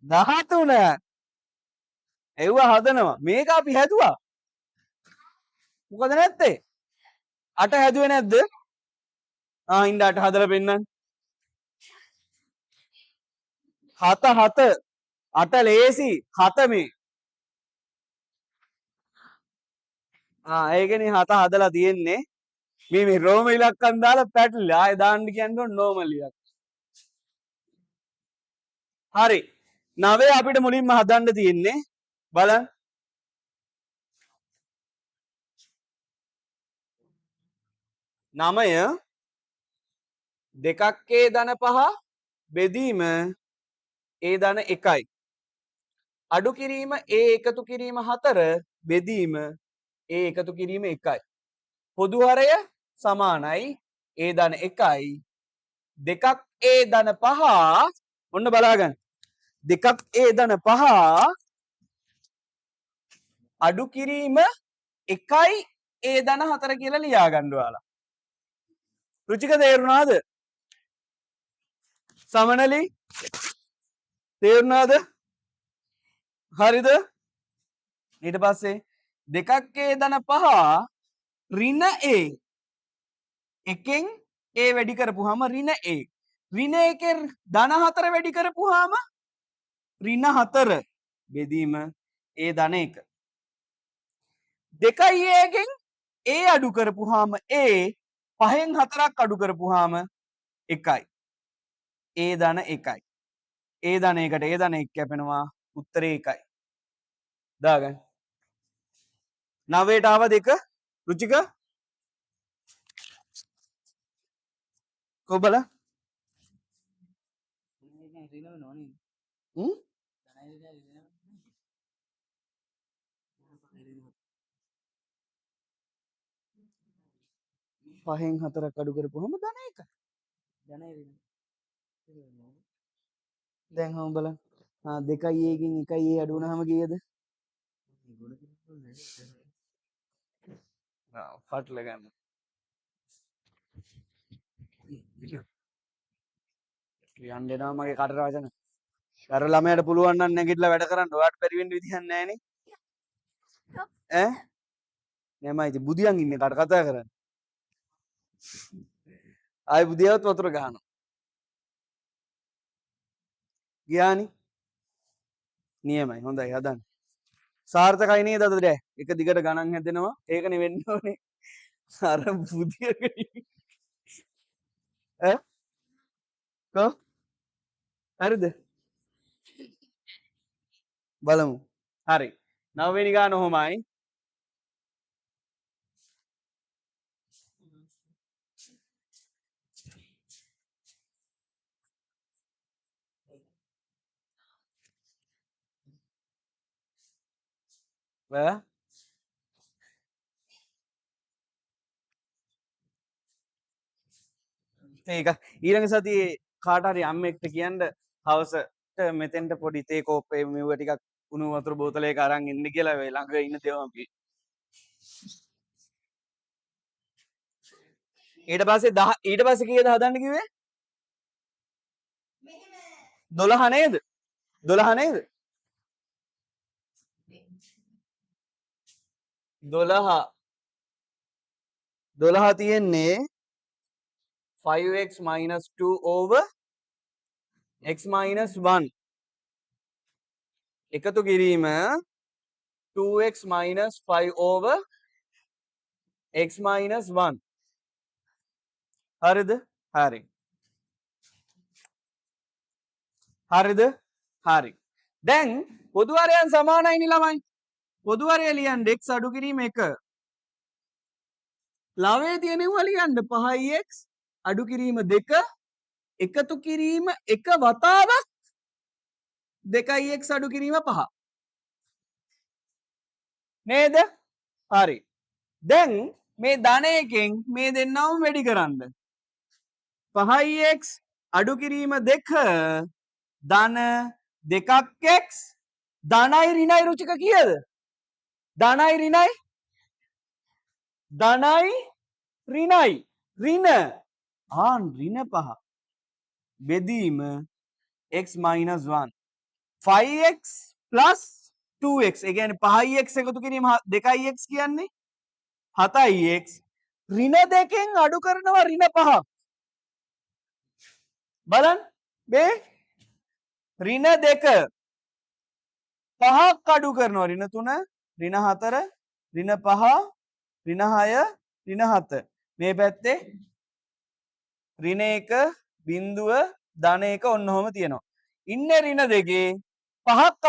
13 එව්ව හදනවා මේක අපි හැදුවා මොකද නැත්තේ 8 හැදුවේ නැද්ද? ඉන්න 8 හදලා පෙන්නන්න 7 8 ලේසි 7 මේ ඒකනේ 7 හදලා තියෙන්නේ මේ රෝම ඉලක්කම් දාලා පැටලිලා ආයෙ දාන්න කියන්නේ නෝමල් ඉලක්කම් හරි 9 අපිට මුලින්ම හදන්න තියෙන්නේ බලන්න 9 දෙකක් a ධන 5 බෙදීම a ධන 1යි. අඩු කිරීම a එකතු කිරීම 4 බෙදීම a එකතු කිරීම 1යි. පොදු හරය සමානයි a ධන 1යි. දෙකක් a ධන 5 ඔන්න බලාගන්න. දෙකක් a ධන 5 අඩු කිරීම 1යි a ධන 4 කියලා ලියා ගන්න ඔයාලා. රුචික තේරුණාද? සමනලි තේරුණාද? හරිද? ඊට පස්සේ දෙකක් a ධන 5 ඍණ a එකෙන් a වැඩි කරපුවාම ඍණ a ඍණ එකෙන් ධන 4 වැඩි කරපුවාම ඍණ 4 බෙදීම a ධන 1 දෙකයි a එකෙන් a අඩු කරපුවාම a 5න් 4ක් අඩු කරපුවාම 1යි a ධන 1යි a ධන 1ට a ධන 1 කැපෙනවා උත්තරේ 1යි දාගන්න 9ට ආව 2 රුචික කොබල පහෙන් 4ක් අඩු කරපුවම ධන 1යි දැන් හම් බලන්න 2යි a ගෙන් 1යි a අඩු වුණාම කීයද පටල ගන්න කියන්න දෙනවා මගේ කටට වචන අර ළමයාට පුළුවන් නම් නැගිටලා වැඩ කරන්න ඔයාට බැරි වෙන්න විදිහක් නැහැ නේ ඈ නෑමයි ඉතින් බුදියන් ඉන්නේ කාට කතා කරන්නේ ආයි බුදියවත් වතුර ගහනවා ගියානි නියමයි හොඳයි හදන්න සාර්ථකයි නේද අද දැන් එක දිගට ගණන් හැදෙනවා ඒකනේ වෙන්න ඕනේ අර බුදියක ඈ කො හරිද බලමු හරි 9 වෙනි ගාන ඔහොමයි ඒක ඊළඟ සතියේ කාට හරි අම්මෙක්ට කියන්න හවසට මෙතෙන්ට පොඩි තේ කෝප්පේ මෙව ටිකක් උණු වතුර බෝතලයක අරන් ඉන්න කියලා වෙයි ළඟ ඉන්න දෙවම්පිය. ඊට පස්සේ කීයද හදන්න කිව්වේ? 12 නේද? 12 නේද? 12 තියෙන්නේ 5x minus 2 over x minus 1 එකතු කිරීම 2x minus 5 over x minus 1 හරිද? හරි. හරිද? හරි. දැන් පොදු හරයන් සමානයිනේ ළමයි. පොදු හරය ලියන්න x අඩු කිරීම 1 ලවයේ තියෙනවා ලියන්න 5x අඩු කිරීම 2 එකතු කිරීම 1 වතාවක් 2x අඩු කිරීම 5 නේද? හරි. දැන් මේ ධන එකෙන් මේ දෙන්නවම වැඩි කරන්න 5x අඩු කිරීම 2 ධන 2x ධනයි ඍණයි රුචික කීයද? ධනයි ඍණයි ධනයි ඍණයි ඍණ ඍණ 5 බෙදීම x minus 1 5x plus 2x ඒ කියන්නේ 5x එකතු කිරීම 2x කියන්නේ 7x ඍණ 2කින් අඩු කරනවා ඍණ 5 බලන්න මේ ඍණ 2 5ක් අඩු කරනවා ඍණ 3 ඍණ 4 ඍණ 5 ඍණ 6 ඍණ 7 මේ පැත්තේ ඍණ 1 බිඳුව ධන 1 ඔන්න ඔහම තියෙනවා ඉන්නේ ඍණ 2 5ක්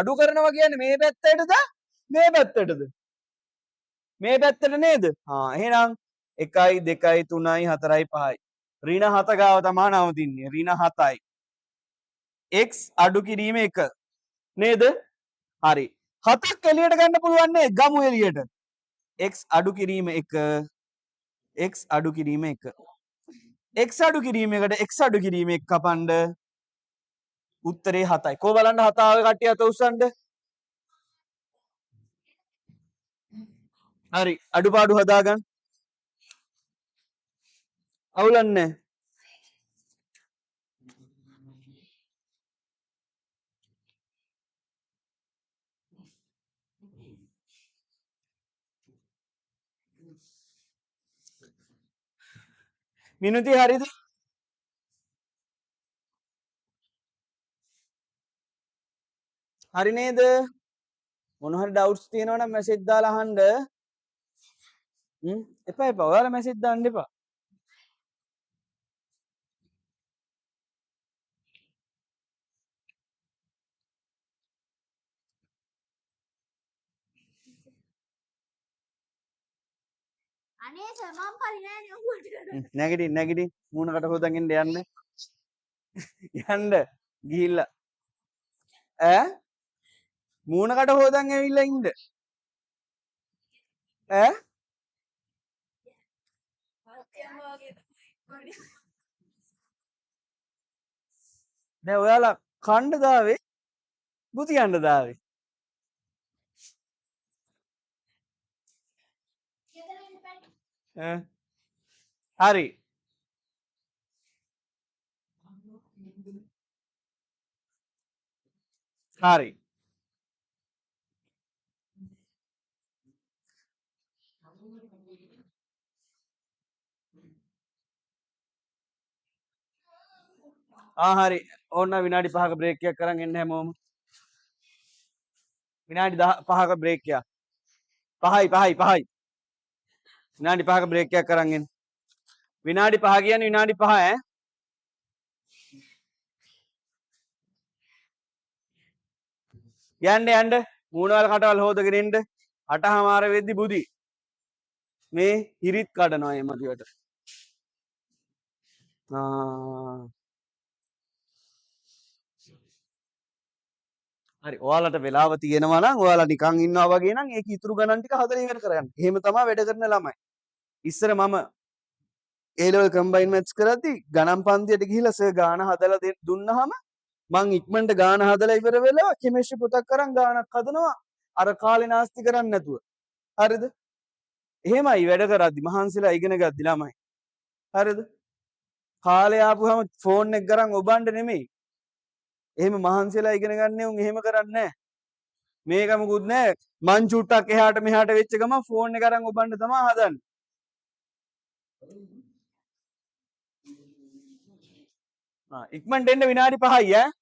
අඩු කරනවා කියන්නේ මේ පැත්තටද මේ පැත්තටද මේ පැත්තට නේද එහෙනම් 1යි 2යි 3යි 4යි 5යි ඍණ 7 ගාව තමයි නවතින්නේ. ඍණ 7යි. x අඩු කිරීම 1 නේද? හරි. 7ක් එළියට ගන්න පුළුවන් නේ ගමු එළියට. x අඩු කිරීම 1 x අඩු කිරීම 1 x අඩු කිරීමකට x අඩු කිරීම 1 කපන්න උත්තරේ 7යි. කො බලන්න 7 ආවේ කට්ටිය අත උස්සන්න. හරි අඩුපාඩු හදාගන්න. අවුලන්නේ මිනුති හරිද? හරි නේද? මොන හරි ඩවුට්ස් තියෙනවා නම් මැසේජ් දාලා අහන්න. එපා එපා ඔයාලා මැසේජ් දාන්න එපා. අනේ සර් මම පරිණාමය උඹට. නැගිටින් මූණකට හොදන් ඉන්න යන්න. යන්න ගිහිල්ලා ඈ මූණකට හොදන් ඇවිල්ලා ඉන්න. ඈ දැන් ඔයාලා කණ්ඩ දාවේ බුතියන්න දාවේ. හරි හරි හරි ඕන්න විනාඩි 5ක බ්‍රේක් එකක් කරන් එන්න හැමෝම. විනාඩි 5ක බ්‍රේක් එකක්. 5යි. විනාඩි 5ක බ්‍රේක් එකක් කරන් එන්න. විනාඩි 5 කියන්නේ විනාඩි 5 ඈ. යන්න මූණවල කටවල් හොදගෙන ඉන්න. 8:00 වෙද්දි බුදි. මේ හිරිත් කඩනවා මේ මදිවට. හරි ඔයාලට වෙලාව තියෙනවා නම් ඔයාලා නිකන් ඉන්නවා වගේ නම් ඒක ඉතුරු ගණන් ටික හදලා ඉවර කරගන්න. එහෙම තමයි වැඩ කරන ළමයි. ඉස්සර මම A level combined maths කරද්දි ගණන් පන්තියට ගිහිල්ලා සර් ගාන හදලා දුන්නාම මං ඉක්මනට ගාන හදලා ඉවර වෙලා කෙමිස්ට්‍රි පොතක් අරන් ගානක් හදනවා අර කාලේ නාස්ති කරන්නේ නැතුව. හරිද? එහෙමයි වැඩ කරද්දි මහන්සිලා ඉගෙන ගද්දි ළමයි. හරිද? කාලේ ආපුවම ෆෝන් එක ගරන් ඔබන්න නෙමෙයි. එහෙම මහන්සිලා ඉගෙන ගන්න උන් එහෙම කරන්නේ නැහැ. මේක මොකුත් නැහැ. මං චුට්ටක් එහාට මෙහාට වෙච්ච ගමන් ෆෝන් එක අරන් ඔබන්න තමයි හදන්නේ. ඉක්මනට එන්න විනාඩි 5යි ඈ.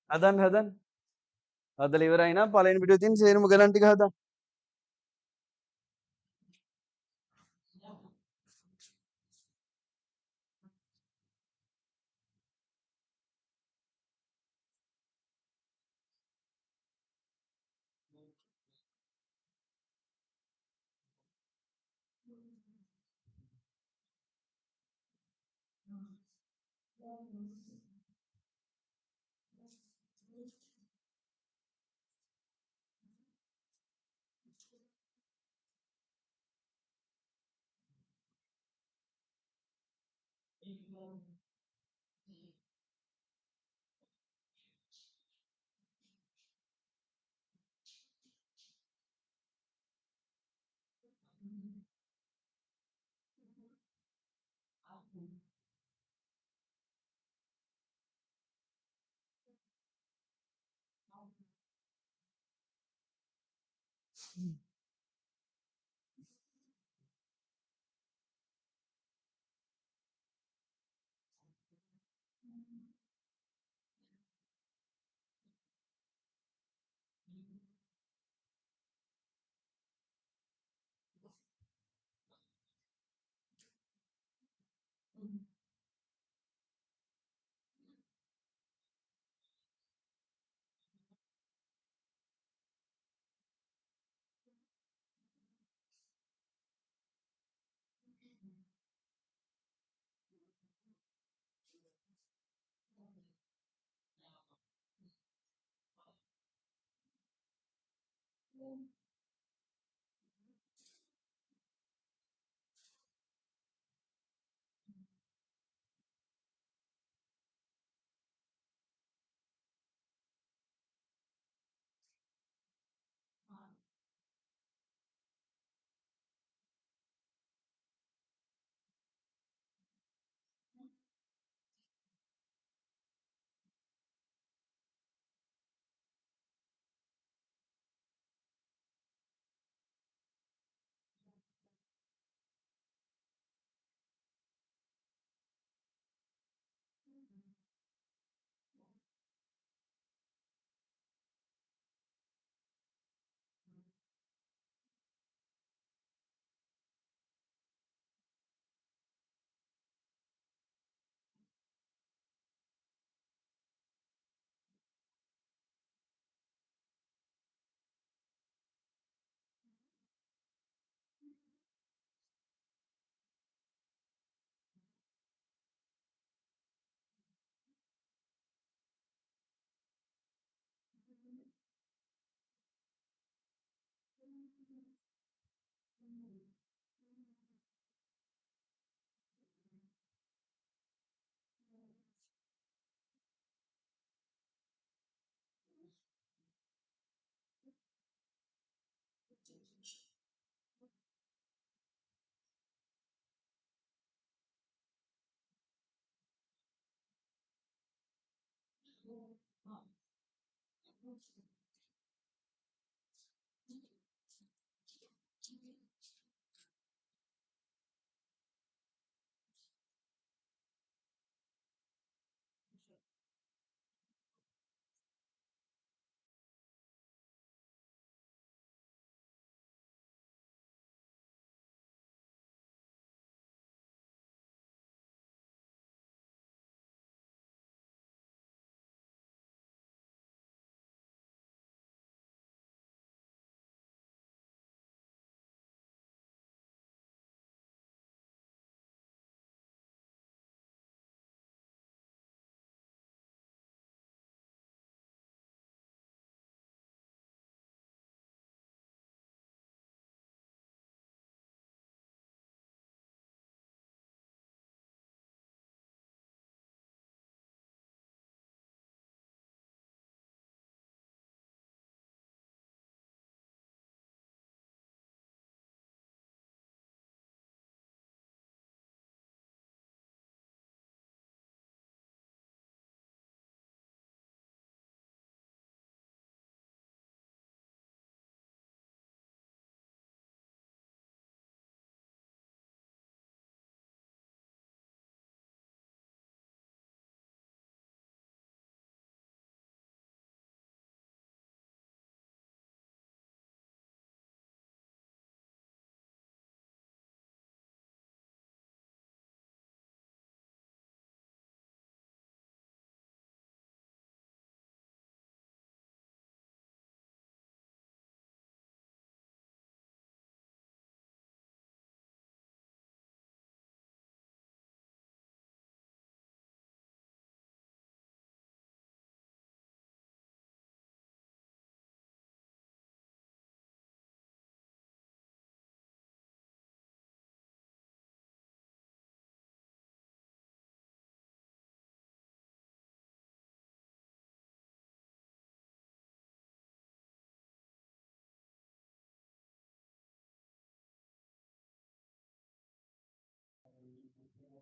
හදන්න හදලා ඉවරයි නම් පළවෙනි පිටුවේ තියෙන සේරම ගණන් ටික හදන්න.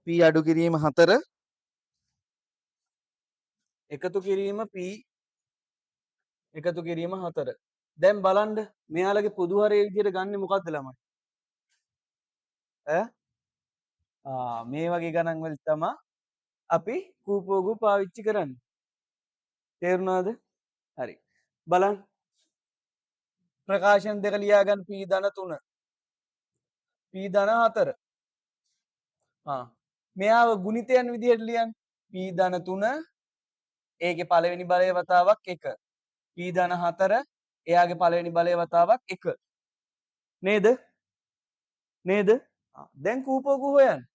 p අඩු කිරීම 4 එකතු කිරීම p එකතු කිරීම 4 දැන් බලන්න මෙයාලගේ පොදු හරය විදිහට ගන්නෙ මොකද්ද ළමයි මේ වගේ ගණන් වල තමයි අපි කූපෝගු පාවිච්චි කරන්නේ තේරුණාද හරි බලන්න ප්‍රකාශන දෙක ලියා ගන්න p ධන 3 p ධන 4 මෙයාව ගුණිතයන් විදිහට ලියන්න p ධන 3 ඒකේ පළවෙනි බලය වතාවක් 1 p ධන 4 එයාගේ පළවෙනි බලය වතාවක් 1 නේද නේද දැන් කූපෝගු හොයන්න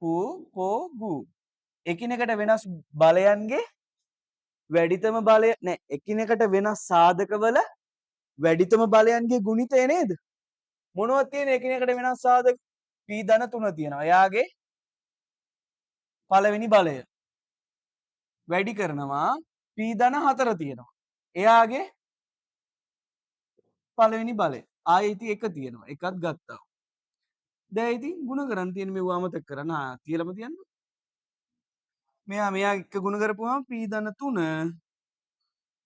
කූපෝගු එකිනෙකට වෙනස් බලයන්ගේ වැඩිතම බලය නෑ එකිනෙකට වෙනස් සාධකවල වැඩිතම බලයන්ගේ ගුණිතය නේද? මොනවද තියෙන එකිනෙකට වෙනස් සාධක? p ධන 3 තියෙනවා. එයාගේ පළවෙනි බලය වැඩි කරනවා p ධන 4 තියෙනවා. එයාගේ පළවෙනි බලය. ආයෙ ඉතින් එක තියෙනවා. එකක් ගත්තා. දැන් ඉතින් ಗುಣ කරන් තියෙන මේව අමතක කරන්න. තියලම තියන්න. මෙයා එක ගුණ කරපුවාම p ධන 3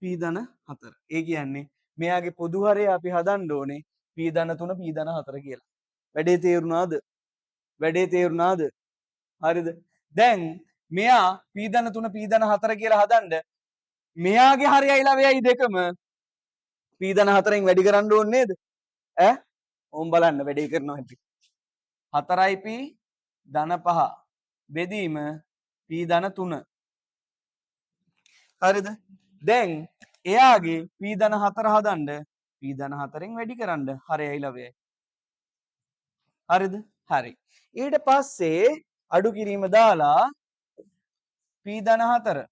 p ධන 4. ඒ කියන්නේ මෙයාගේ පොදු හරය අපි හදන්න ඕනේ p ධන 3 p ධන 4 කියලා. වැඩේ තේරුණාද? වැඩේ තේරුණාද? හරිද? දැන් මෙයා p ධන 3 p ධන 4 කියලා හදන්න මෙයාගේ හරයයි ලවයයි දෙකම p ධන 4ෙන් වැඩි කරන්න ඕනේ නේද? ඈ ඕම් බලන්න වැඩේ කරනවා හැටි. 4යි p ධන 5 බෙදීම p ධන 3. හරිද? දැන් එයාගේ p ධන 4 හදන්න p ධන 4ෙන් වැඩි කරන්න හරයයි ලවයයි. හරිද? හරි. ඊට පස්සේ අඩු කිරීම දාලා p ධන 4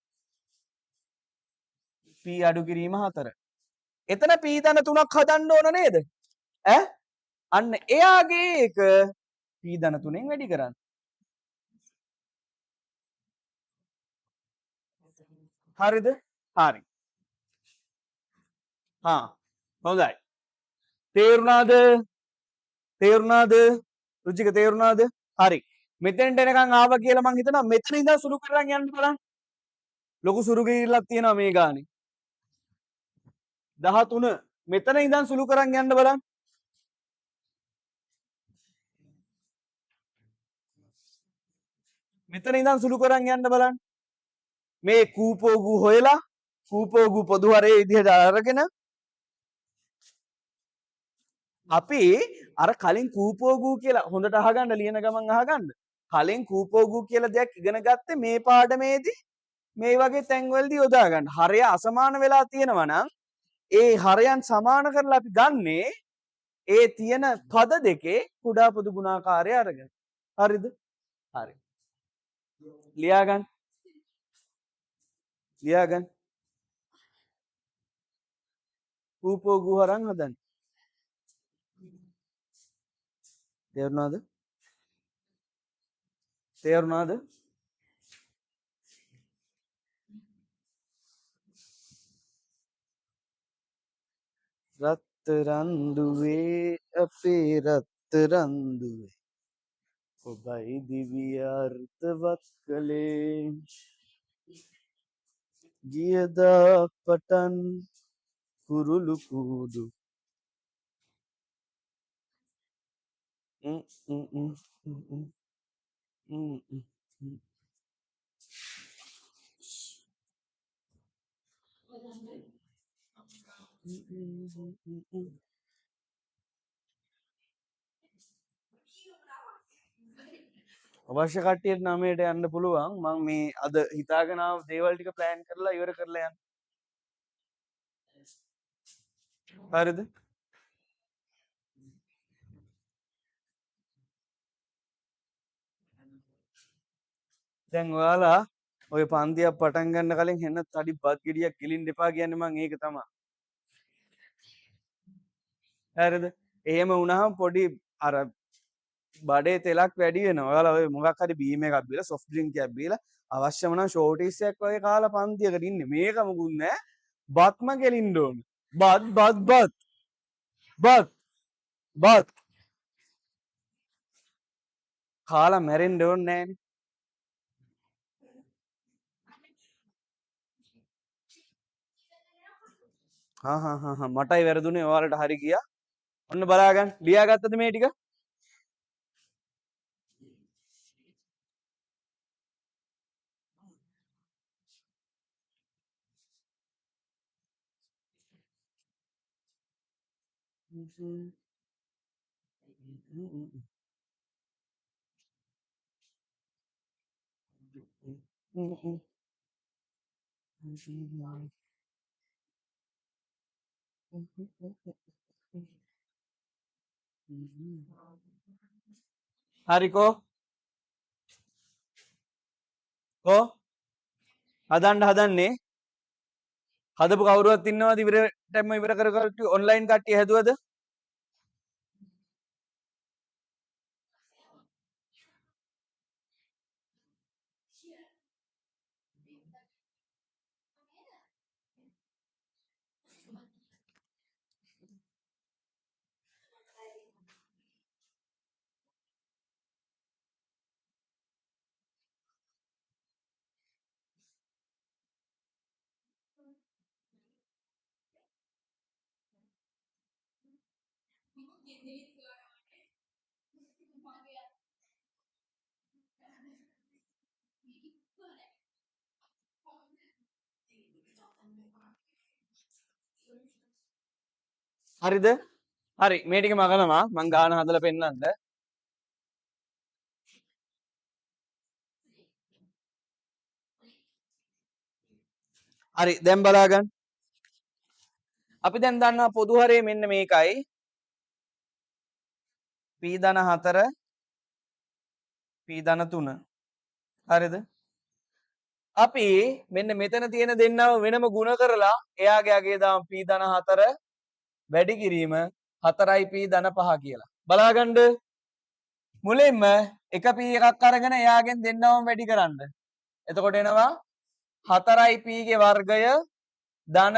p අඩු කිරීම 4. එතන p ධන 3ක් හදන්න ඕන නේද? ඈ අන්න එයාගේ එක p ධන 3ෙන් වැඩි කරන්න. හරිද? හරි. හොඳයි. තේරුණාද? තේරුණාද? රුචික තේරුණාද? හරි. මෙතෙන්ට එනකන් ආවා කියලා මං හිතනවා මෙතන ඉඳන් සුළු කරන් යන්න බලන්න. ලොකු සුළු කිරීමක් තියෙනවා මේ ගානේ. 13 මෙතන ඉඳන් සුළු කරන් යන්න බලන්න. මෙතන ඉඳන් සුළු කරන් යන්න බලන්න. මේ කූපෝගු හොයලා කූපෝගු පොදු හරේ විදිහට අරගෙන අපි අර කලින් කූපෝගු කියලා හොඳට අහගන්න ලියන ගමන් අහගන්න. කලින් කූපෝගු කියලා දෙයක් ඉගෙන ගත්තේ මේ පාඩමේදී මේ වගේ තැන්වලදී යොදා ගන්න. හරය අසමාන වෙලා තියෙනවා නම් ඒ හරයන් සමාන කරලා අපි ගන්නේ ඒ තියෙන පද දෙකේ කුඩා පොදු ගුණාකාරය අරගෙන. හරිද? හරි. ලියාගන්න. ලියාගන්න. කූපෝගු හරන් හදන්න. තේරුණාද? තේරුණාද? රත්තරන් දුවේ අපේ රත්තරන් දුවේ ඔබයි දිව්‍ය අර්ථවත් කළේ ගියදා පටන් කුරුළු කූඩු අවශ්‍ය කට්ටියට 9ට යන්න පුළුවන්. මම මේ අද හිතාගෙන ආව දේවල් ටික ප්ලෑන් කරලා ඉවර කරලා යන්න. හරිද? දැන් ඔයාලා ඔය පන්තියක් පටන් ගන්න කලින් හෙන්න තඩි බත් ගෙඩියක් ගිලින්න එපා කියන්නේ මම ඒක තමයි. හරිද? එහෙම වුණාම පොඩි අර බඩේ තෙලක් වැඩි වෙනවා. ඔයාලා ඔය මොකක් හරි බීම් එකක් බීලා සොෆ්ට් ඩ්‍රින්ක් එකක් බීලා අවශ්‍යම නම් ෂෝටිස් එකක් වගේ කාලා පන්තියකට ඉන්නේ. මේක මොකුත් නෑ. බත්ම ගෙලින්න ඕන. බත් බත් බත් බත් බත් කාලා මැරෙන්න ඕනේ නෑනේ. මටයි වැරදුනේ ඔයාලට හරි ගියා. ඔන්න බලාගන්න. ලියාගත්තද මේ ටික? හරිකෝ හදන්නේ හදපු කවුරුවත් ඉන්නවද ඉවරටම ඉවර කරගන්න ඔන්ලයින් කට්ටිය හැදුවද? හරිද? හරි මේ ටික මගනවා මං ගාන හදලා පෙන්නන්න. හරි දැන් බලාගන්න. අපි දැන් දන්නවා පොදු හරය මෙන්න මේකයි. p ධන 4 p ධන 3. හරිද? අපි මෙන්න මෙතන තියෙන දෙන්නව වෙනම ಗುಣ කරලා එයාගේ අගේ දාමු p ධන 4 වැඩි කිරීම 4යි p ධන 5 කියලා. බලාගන්න. මුලින්ම එක p එකක් අරගෙන එයාගෙන් දෙන්නවම වැඩි කරන්න. එතකොට එනවා 4යි p ගේ වර්ගය ධන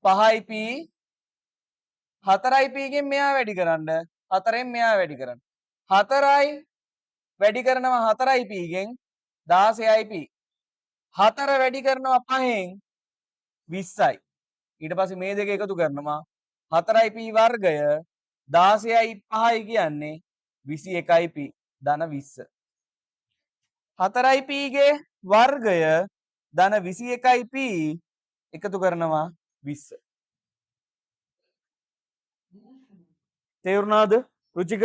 5යි p 4යි p ගෙන් මෙයා වැඩි කරන්න 4ෙන් මෙයා වැඩි කරන්න 4යි වැඩි කරනවා 4යි p ගෙන් 16යි p 4 වැඩි කරනවා 5ෙන් 20යි ඊට පස්සේ මේ දෙක එකතු කරනවා 4යි p වර්ගය 16යි 5යි කියන්නේ 21යි p ධන 20 4යි p ගේ වර්ගය ධන 21යි p එකතු කරනවා 20 තේරුණාද රුචික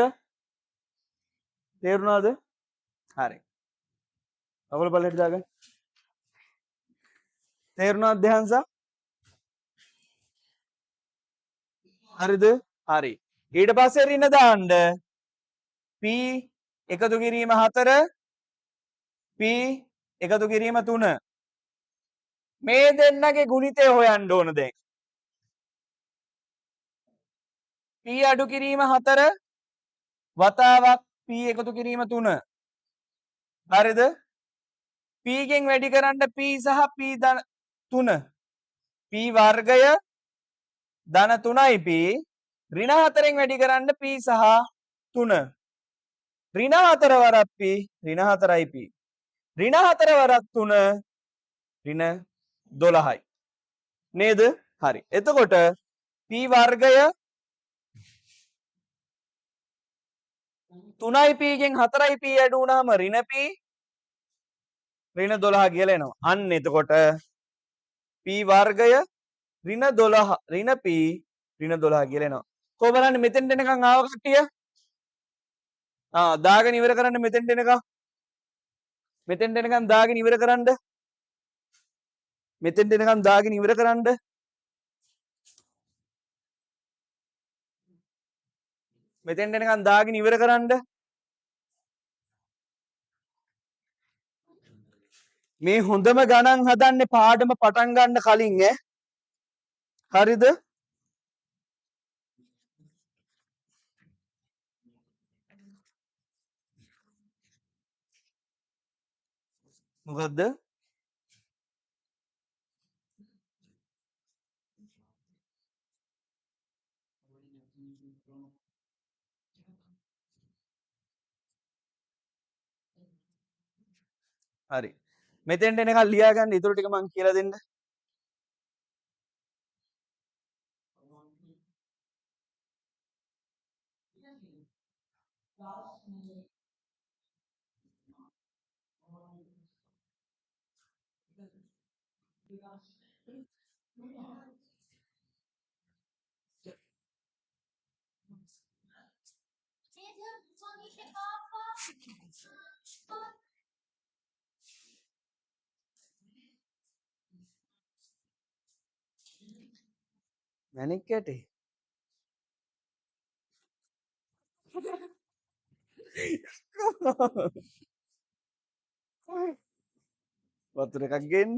තේරුණාද හරි අවුල බලන්න දාගන්න තේරුණාද දෙහන්සා හරිද හරි ඊට පස්සේ ඍණ දාන්න p එකතු කිරීම 4 p එකතු කිරීම 3 මේ දෙන්නගේ ගුණිතය හොයන්න ඕන දැන් p අඩු කිරීම 4 වතාවක් p එකතු කිරීම 3 හරිද p ගෙන් වැඩි කරන්න p සහ p ධන 3 p වර්ගය ධන 3යි p ඍණ 4ෙන් වැඩි කරන්න p සහ 3 ඍණ 4 වරක් p ඍණ 4යි p ඍණ 4 වරක් 3 ඍණ 12යි නේද හරි එතකොට p වර්ගය 3යි p ගෙන් 4යි p අඩු වුණාම ඍණ p ඍණ 12 කියලා එනවා. අන්න එතකොට p වර්ගය ඍණ 12 ඍණ p ඍණ 12 කියලා එනවා. කොහොම බලන්න මෙතෙන්ට එනකන් ආව කට්ටිය? දාගෙන ඉවර කරන්න මෙතෙන්ට එනකන්. මෙතෙන්ට එනකන් දාගෙන ඉවර කරන්න. මෙතෙන්ට එනකන් දාගෙන ඉවර කරන්න. මෙතෙන්ට එනකන් දාගෙන ඉවර කරන්න. මේ හොඳම ගණන් හදන්නේ පාඩම පටන් ගන්න කලින් ඈ. හරිද? මොකද්ද? හරි. මෙතෙන්ට එනකන් ලියා ගන්න ඊටු ටික මම කියලා දෙන්න. මැනික් කැටේ. වතුර එකක් ගෙන්න.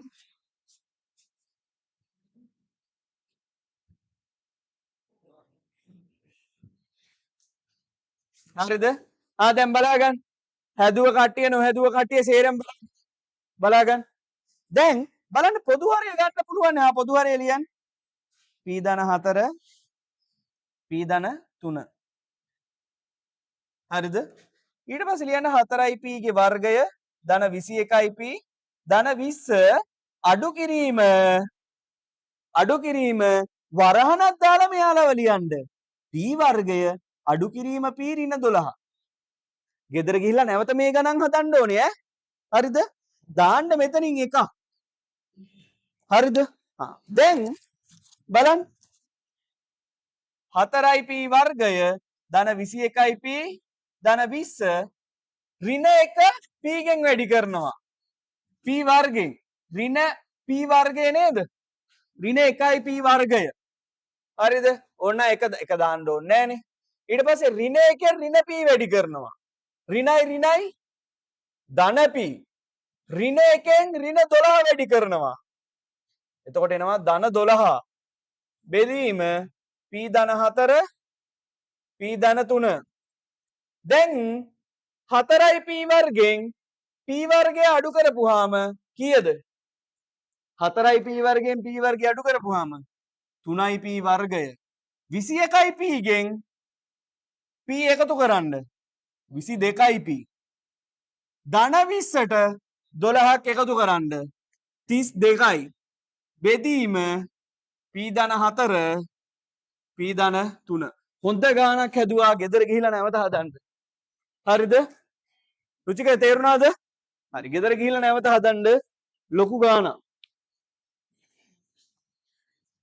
හරිද? දැන් බලා ගන්න. හැදුව කට්ටිය නොහැදුව කට්ටිය සේරම බලා ගන්න. දැන් බලන්න පොදු හරය ගන්න පුළුවන්. පොදු හරය ලියන්න. p ධන 4 p ධන 3. හරිද? ඊට පස්සේ ලියන්න 4p ගේ වර්ගය ධන 21p ධන 20 අඩු කිරීම වරහණක් දාලා මෙයාලව ලියන්න. p වර්ගය අඩු කිරීම p ඍණ 12. ගෙදර ගිහිල්ලා නැවත මේ ගණන් හදන්න ඕනේ ඈ. හරිද? දාන්න මෙතනින් එකක්. හරිද? දැන් බලන්න 4p වර්ගය ධන 21p ධන 20 ඍණ 1 p ගෙන් වැඩි කරනවා. p වර්ගෙන් ඍණ p වර්ගය නේද? ඍණ 1යි p වර්ගය. හරිද? ඕන්න එක දාන්න ඕනේ නෑනේ. ඊට පස්සේ ඍණ 1 ඍණ p වැඩි කරනවා. ඍණයි ධන p ඍණ 1න් ඍණ 12 වැඩි කරනවා. එතකොට එනවා ධන 12 බෙදීම p ධන 4 p ධන 3. දැන් 4යි p වර්ගෙන් p වර්ගය අඩු කරපුවාම කීයද? 4යි p වර්ගෙන් p වර්ගය අඩු කරපුවාම 3යි p වර්ගය. 21යි p ගෙන් p එකතු කරන්න 22යි p. ධන 20ට 12ක් එකතු කරන්න 32යි. බෙදීම p ධන 4 p ධන 3. හොඳ ගානක් හැදුවා ගෙදර ගිහිල්ලා නැවත හදන්න. හරිද? රුචික තේරුණාද? හරි ගෙදර ගිහිල්ලා නැවත හදන්න ලොකු ගානක්.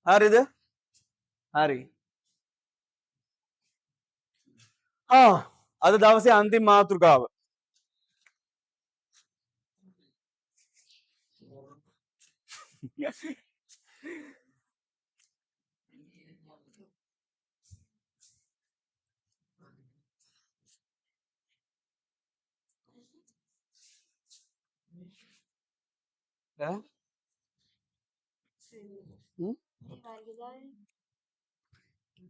හරිද? හරි. අද දවසේ අන්තිම මාතෘකාව.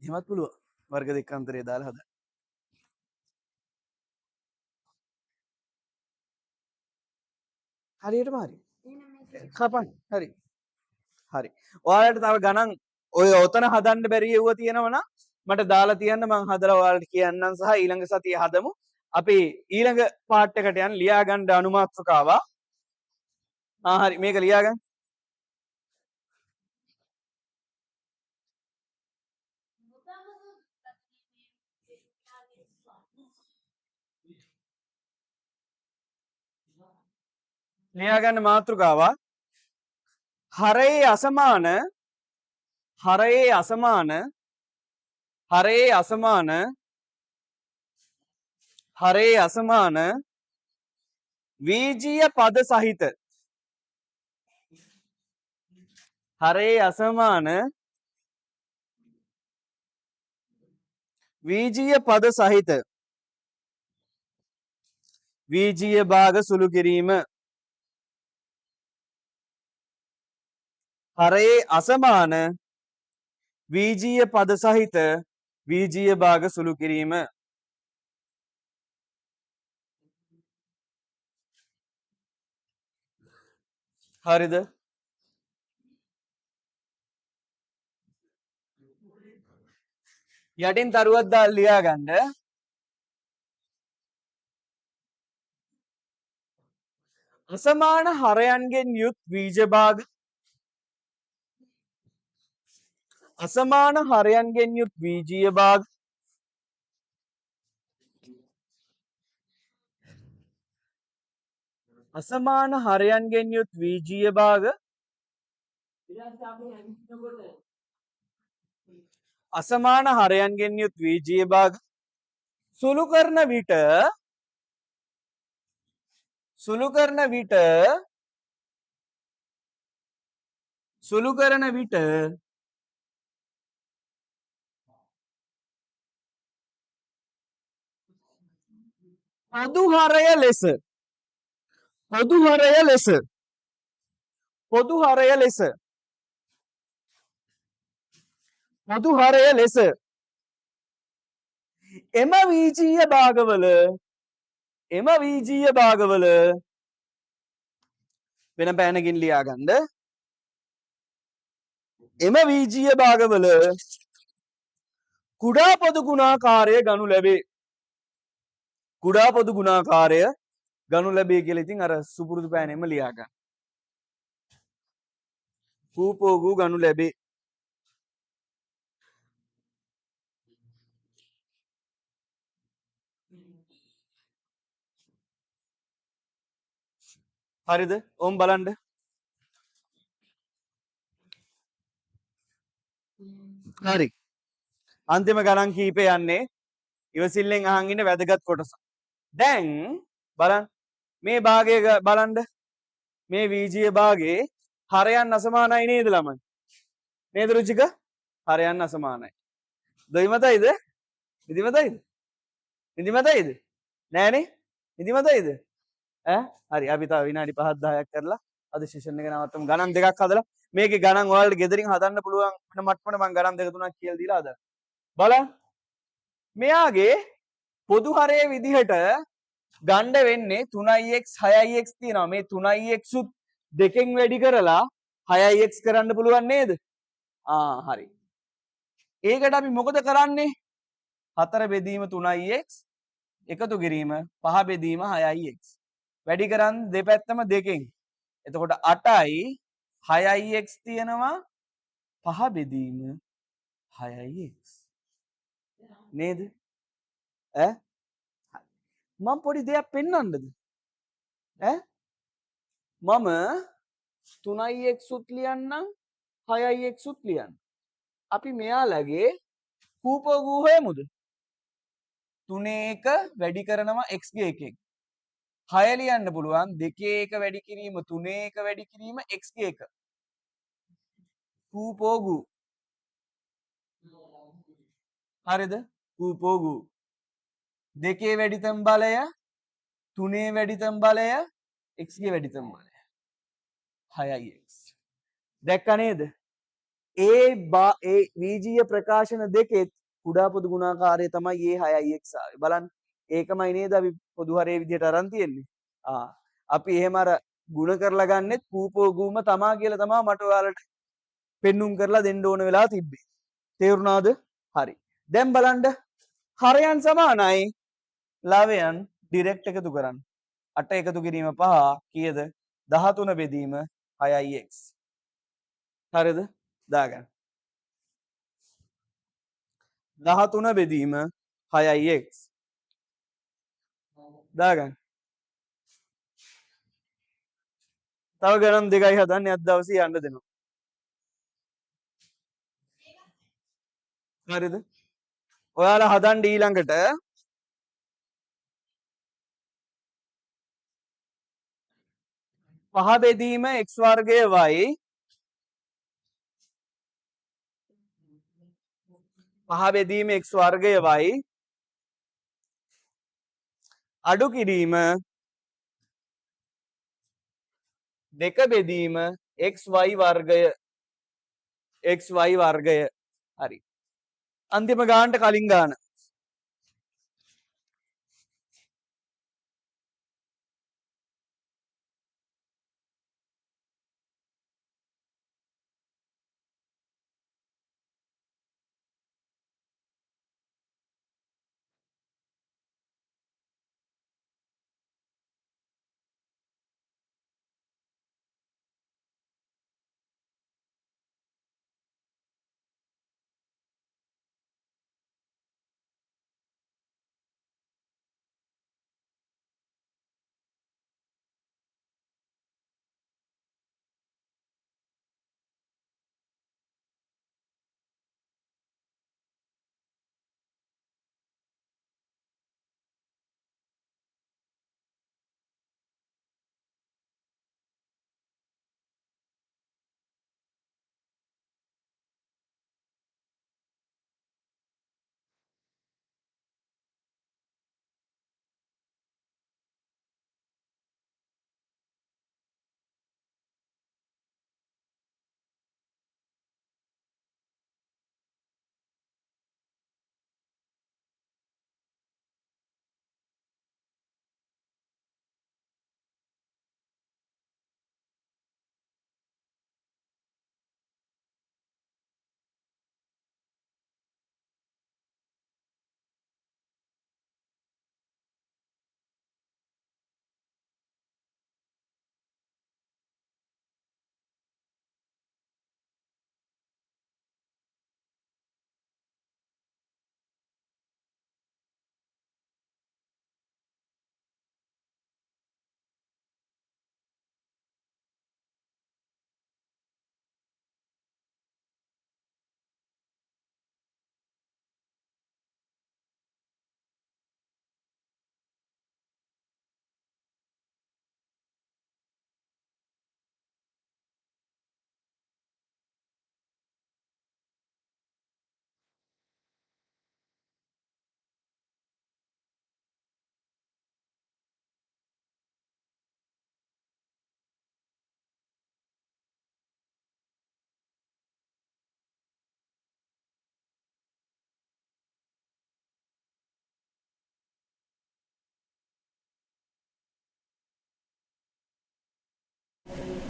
එහෙමත් පුළුවන්. වර්ග දෙක අතරේ දාලා හදන්න. හරියටම හරි. කපන්න. හරි. හරි. ඔයාලට තව ගණන් ඔය ඔතන හදන්න බැරි යුව තියෙනවනම් මට දාලා තියන්න මම හදලා ඔයාලට කියන්නම් සහ ඊළඟ සතියේ හදමු. අපි ඊළඟ පාර්ට් එකට යන්න ලියා ගන්න අනුමාත්‍රකාව. හරි මේක ලියා ගන්න. ලියා ගන්න මාතෘකාව හරයේ අසමාන වීජීය පද සහිත හරයේ අසමාන වීජීය පද සහිත වීජීය භාග සුළු කිරීම. හරයේ අසමාන වීජීය පද සහිත වීජීය භාග සුළු කිරීම. හරිද? යටින් තරුවක් දාලා ලියා ගන්න. අසමාන හරයන්ගෙන් යුත් වීජ භාග අසමාන හරයන්ගෙන් යුත් වීජීය භාග අසමාන හරයන්ගෙන් යුත් වීජීය භාග අසමාන හරයන්ගෙන් යුත් වීජීය භාග සුළු කරන විට පොදු හරය ලෙස එම වීජීය භාගවල වෙන පෑනකින් ලියා ගන්න. එම වීජීය භාගවල කුඩා පොදු ගුණාකාරය ගනු ලැබේ. කුඩා පොදු ගුණාකාරය ගනු ලැබේ කියලා ඉතින් අර සුපුරුදු පෑනෙම ලියා ගන්න. කූපෝගු ගනු ලැබේ. හරිද? ඕම් බලන්න. හරි. අන්තිම ගණන් කීපේ යන්නේ ඉවසිල්ලෙන් අහන් ඉන්න වැදගත් කොටස. දැන් බලන්න මේ භාගය බලන්න. මේ වීජීය භාගයේ හරයන් අසමානයි නේද ළමයි? නේද රුචික? හරයන් අසමානයි. දෙයිමතයිද? නිදිමතයිද? නිදිමතයිද? නෑනේ? නිදිමතයිද? ඈ හරි අපි තව විනාඩි 5ක් 10ක් කරලා අද සෙෂන් එක නවත්තමු. ගණන් දෙකක් හදලා මේකේ ගණන් ඔයාලට ගෙදරින් හදන්න පුළුවන් වෙන මට්ටමට මම ගණන් දෙක තුනක් කියලා දීලා හදන්න. බලන්න. මෙයාගේ පොදු හරයේ විදිහට ගණ්ඩ වෙන්නේ 3x 6x තියෙනවා. මේ 3x උත් දෙකෙන් වැඩි කරලා 6x කරන්න පුළුවන් නේද? හරි. ඒකට අපි මොකද කරන්නේ? 4 බෙදීම 3x එකතු කිරීම 5 බෙදීම 6x. වැඩි කරන්නේ දෙපැත්තම දෙකෙන්. එතකොට 8යි 6ix තියෙනවා 5 බෙදීම 6ix. නේද? ඈ මම පොඩි දෙයක් පෙන්වන්නද? ඈ මම 3ix උත් ලියන්නම් 6ix උත් ලියන්න. අපි මෙයාලගේ කූපෝගු හොයමුද? 3 එක වැඩි කරනවා x ගේ එකෙන්. 6 ලියන්න පුළුවන් 2 එක වැඩි කිරීම 3 එක වැඩි කිරීම x ගේ එක. කූපෝගු. හරිද? කූපෝගු. 2 වැඩිතම් බලය 3 වැඩිතම් බලය x ගේ වැඩිතම් බලය 6ix. දැක්ක නේද? ඒ වීජීය ප්‍රකාශන දෙකෙත් කුඩා පොදු ගුණාකාරය තමයි ඒ 6ix ආවේ. බලන්න. ඒකමයි නේද අපි පොදු හරයේ විදිහට අරන් තියෙන්නේ. අපි එහෙම අර ಗುಣ කරලා ගන්නෙත් කූපෝගුම තමා කියලා තමයි මට ඔයාලට පෙන්눔 කරලා දෙන්න ඕන වෙලා තිබ්බේ. තේරුණාද? හරි. දැන් බලන්න හරයන් සමානයි ලවයන් ඩිරෙක්ට් එකතු කරන්න. 8 එකතු කිරීම 5 කීයද? 13 බෙදීම 6ix. හරිද? දාගන්න. 13 බෙදීම 6ix. දාගන්න. තව ගණන් දෙකයි හදන්නේ අද දවසේ යන්න දෙනවා. හරිද? ඔයාලා හදන්න ඊළඟට පහ බෙදීම x වර්ගය y පහ බෙදීම x වර්ගය y අඩු කිරීම දෙක බෙදීම xy වර්ගය xy වර්ගය. හරි. අන්තිම ගානට කලින් ගාන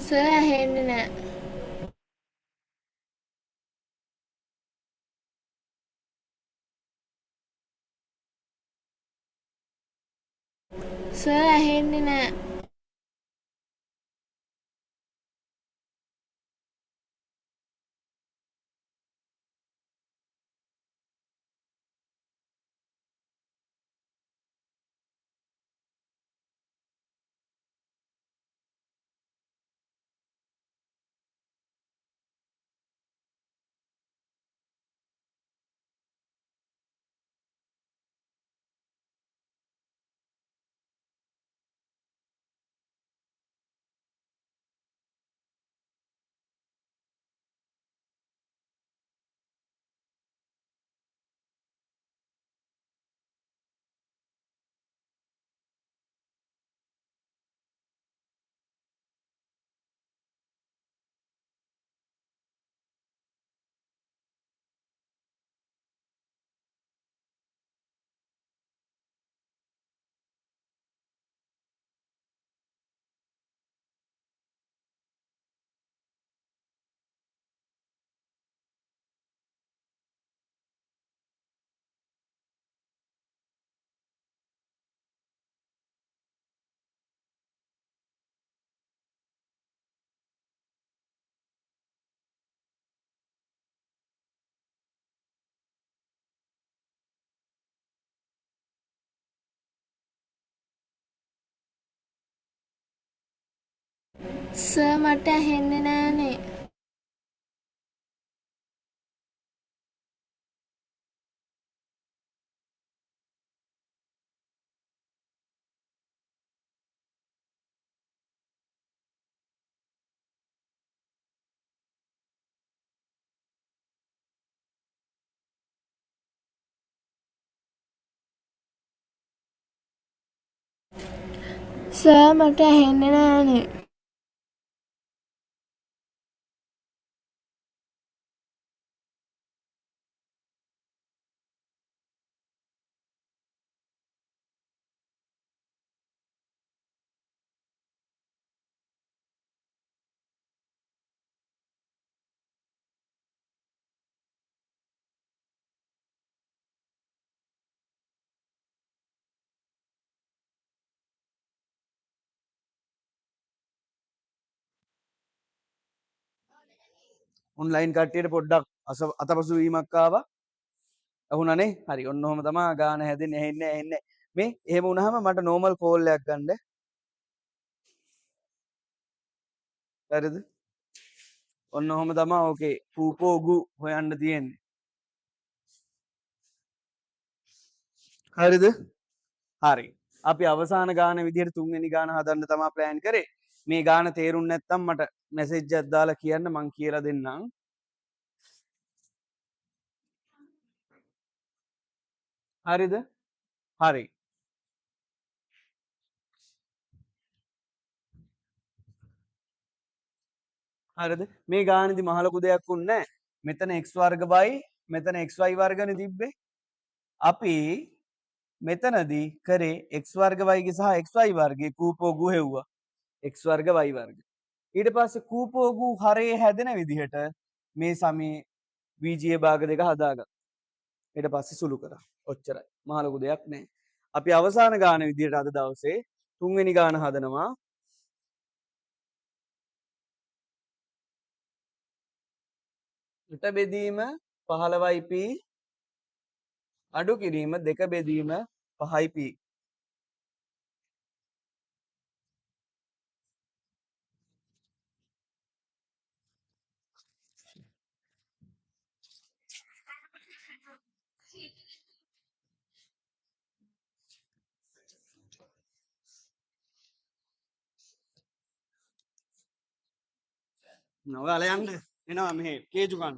සර් ඇහෙන්නේ නෑ. සර් ඇහෙන්නේ නෑ. සර් මට ඇහෙන්නේ නෑනේ. සර් මට ඇහෙන්නේ නෑනේ. ඔන්ලයින් කට්ටියට පොඩ්ඩක් අතපසු වීමක් ආවා. අහුණනේ? හරි. ඔන්න ඔහම තමයි ගාන හැදෙන්නේ. ඇහෙන්නේ. මේ එහෙම වුණාම මට නෝමල් කෝල් එකක් ගන්න. හරිද? ඔන්න ඔහම තමයි ඕකේ. කූපෝගු හොයන්න තියෙන්නේ. හරිද? හරි. අපි අවසාන ගාන විදිහට තුන්වෙනි ගාන හදන්න තමයි ප්ලෑන් කරේ. මේ ගාන තේරුම් නැත්නම් මට මැසේජ් එකක් දාලා කියන්න මං කියලා දෙන්නම්. හරිද? හරි. හරිද? මේ ගානේදී මහ ලොකු දෙයක් උන්නේ නැහැ. මෙතන x වර්ග y මෙතන xy වර්ගනේ තිබ්බේ. අපි මෙතනදී කරේ x වර්ග y ගේ සහ xy වර්ගයේ කූපෝගු හෙව්වා. x වර්ග y වර්ග. ඊට පස්සේ කූපෝගු හරේ හැදෙන විදිහට මේ සමයේ බීජීය භාග දෙක හදාගත්තා. ඊට පස්සේ සුළු කරා. ඔච්චරයි. මහ ලොකු දෙයක් නැහැ. අපි අවසාන ගාන විදිහට අද දවසේ තුන්වෙනි ගාන හදනවා. ඊට බෙදීම 15යි p අඩු කිරීම 2 බෙදීම 5යි p. ඔයාලා යන්න එනවා මෙහෙ කේජු ගන්න.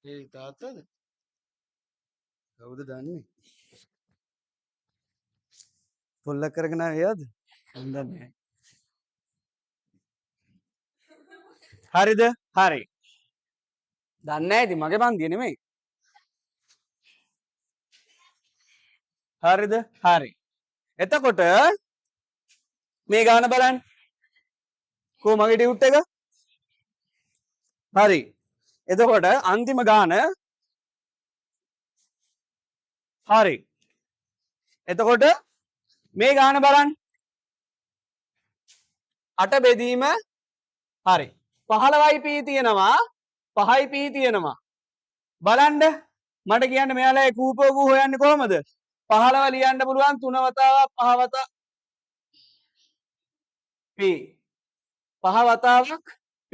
ඒ තාත්තද? කවුද දන්නේ? පොල්ලක් කරගෙන ආවේද? මන් දන්නේ නැහැ. හරිද? හරි. දන්නේ නැහැ ඉතින් මගේ පන්තිය නෙමෙයි. හරිද? හරි. එතකොට මේ ගාන බලන්න. කො මගේ ටියුට් එක? හරි. එතකොට අන්තිම ගාන හරි. එතකොට මේ ගාන බලන්න. 8 බෙදීම හරි. 15යි p තියෙනවා 5යි p තියෙනවා. බලන්න මට කියන්න මෙයාලා කූපෝගු හොයන්නේ කොහමද? 15 ලියන්න පුළුවන් 3 වතාවක් 5 වතාවක් p 5 වතාවක් p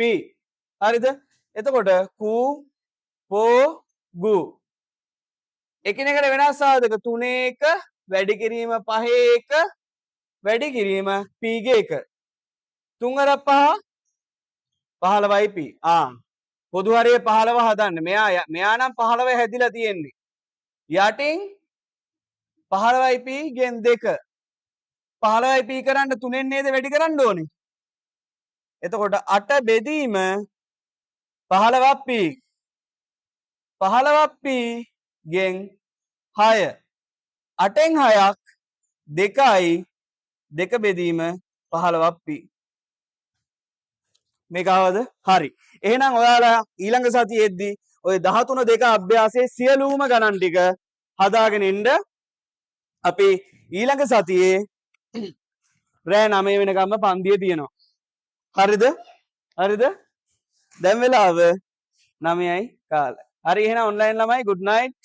හරිද? එතකොට කූ පෝ ගු එකිනෙකට වෙනස් ආවදක 3 1 වැඩි කිරීම 5 1 වැඩි කිරීම p ගේ 1 3 අර 5 15යි p පොදු හරිය 15 හදන්න මෙයා නම් 15 හැදිලා තියෙන්නේ යටින් 15යි p ගෙන් 2 15යි p කරන්න 3ෙන් නේද වැඩි කරන්න ඕනේ එතකොට 8 බෙදීම 15ක් p 15ක් p ගෙන් 6 8න් 6ක් 2යි 2 බෙදීම 15ක් p මේක ආවද හරි එහෙනම් ඔයාලා ඊළඟ සතියේදී ඔය 13 2 අභ්‍යාසයේ සියලුම ගණන් ටික හදාගෙන ඉන්න අපි ඊළඟ සතියේ රෑ 9 වෙනකම්ම පන්තිය තියෙනවා හරිද හරිද දැන් වෙලාව 9යි කාලය හරි එහෙනම් ඔන්ලයින් ළමයි good night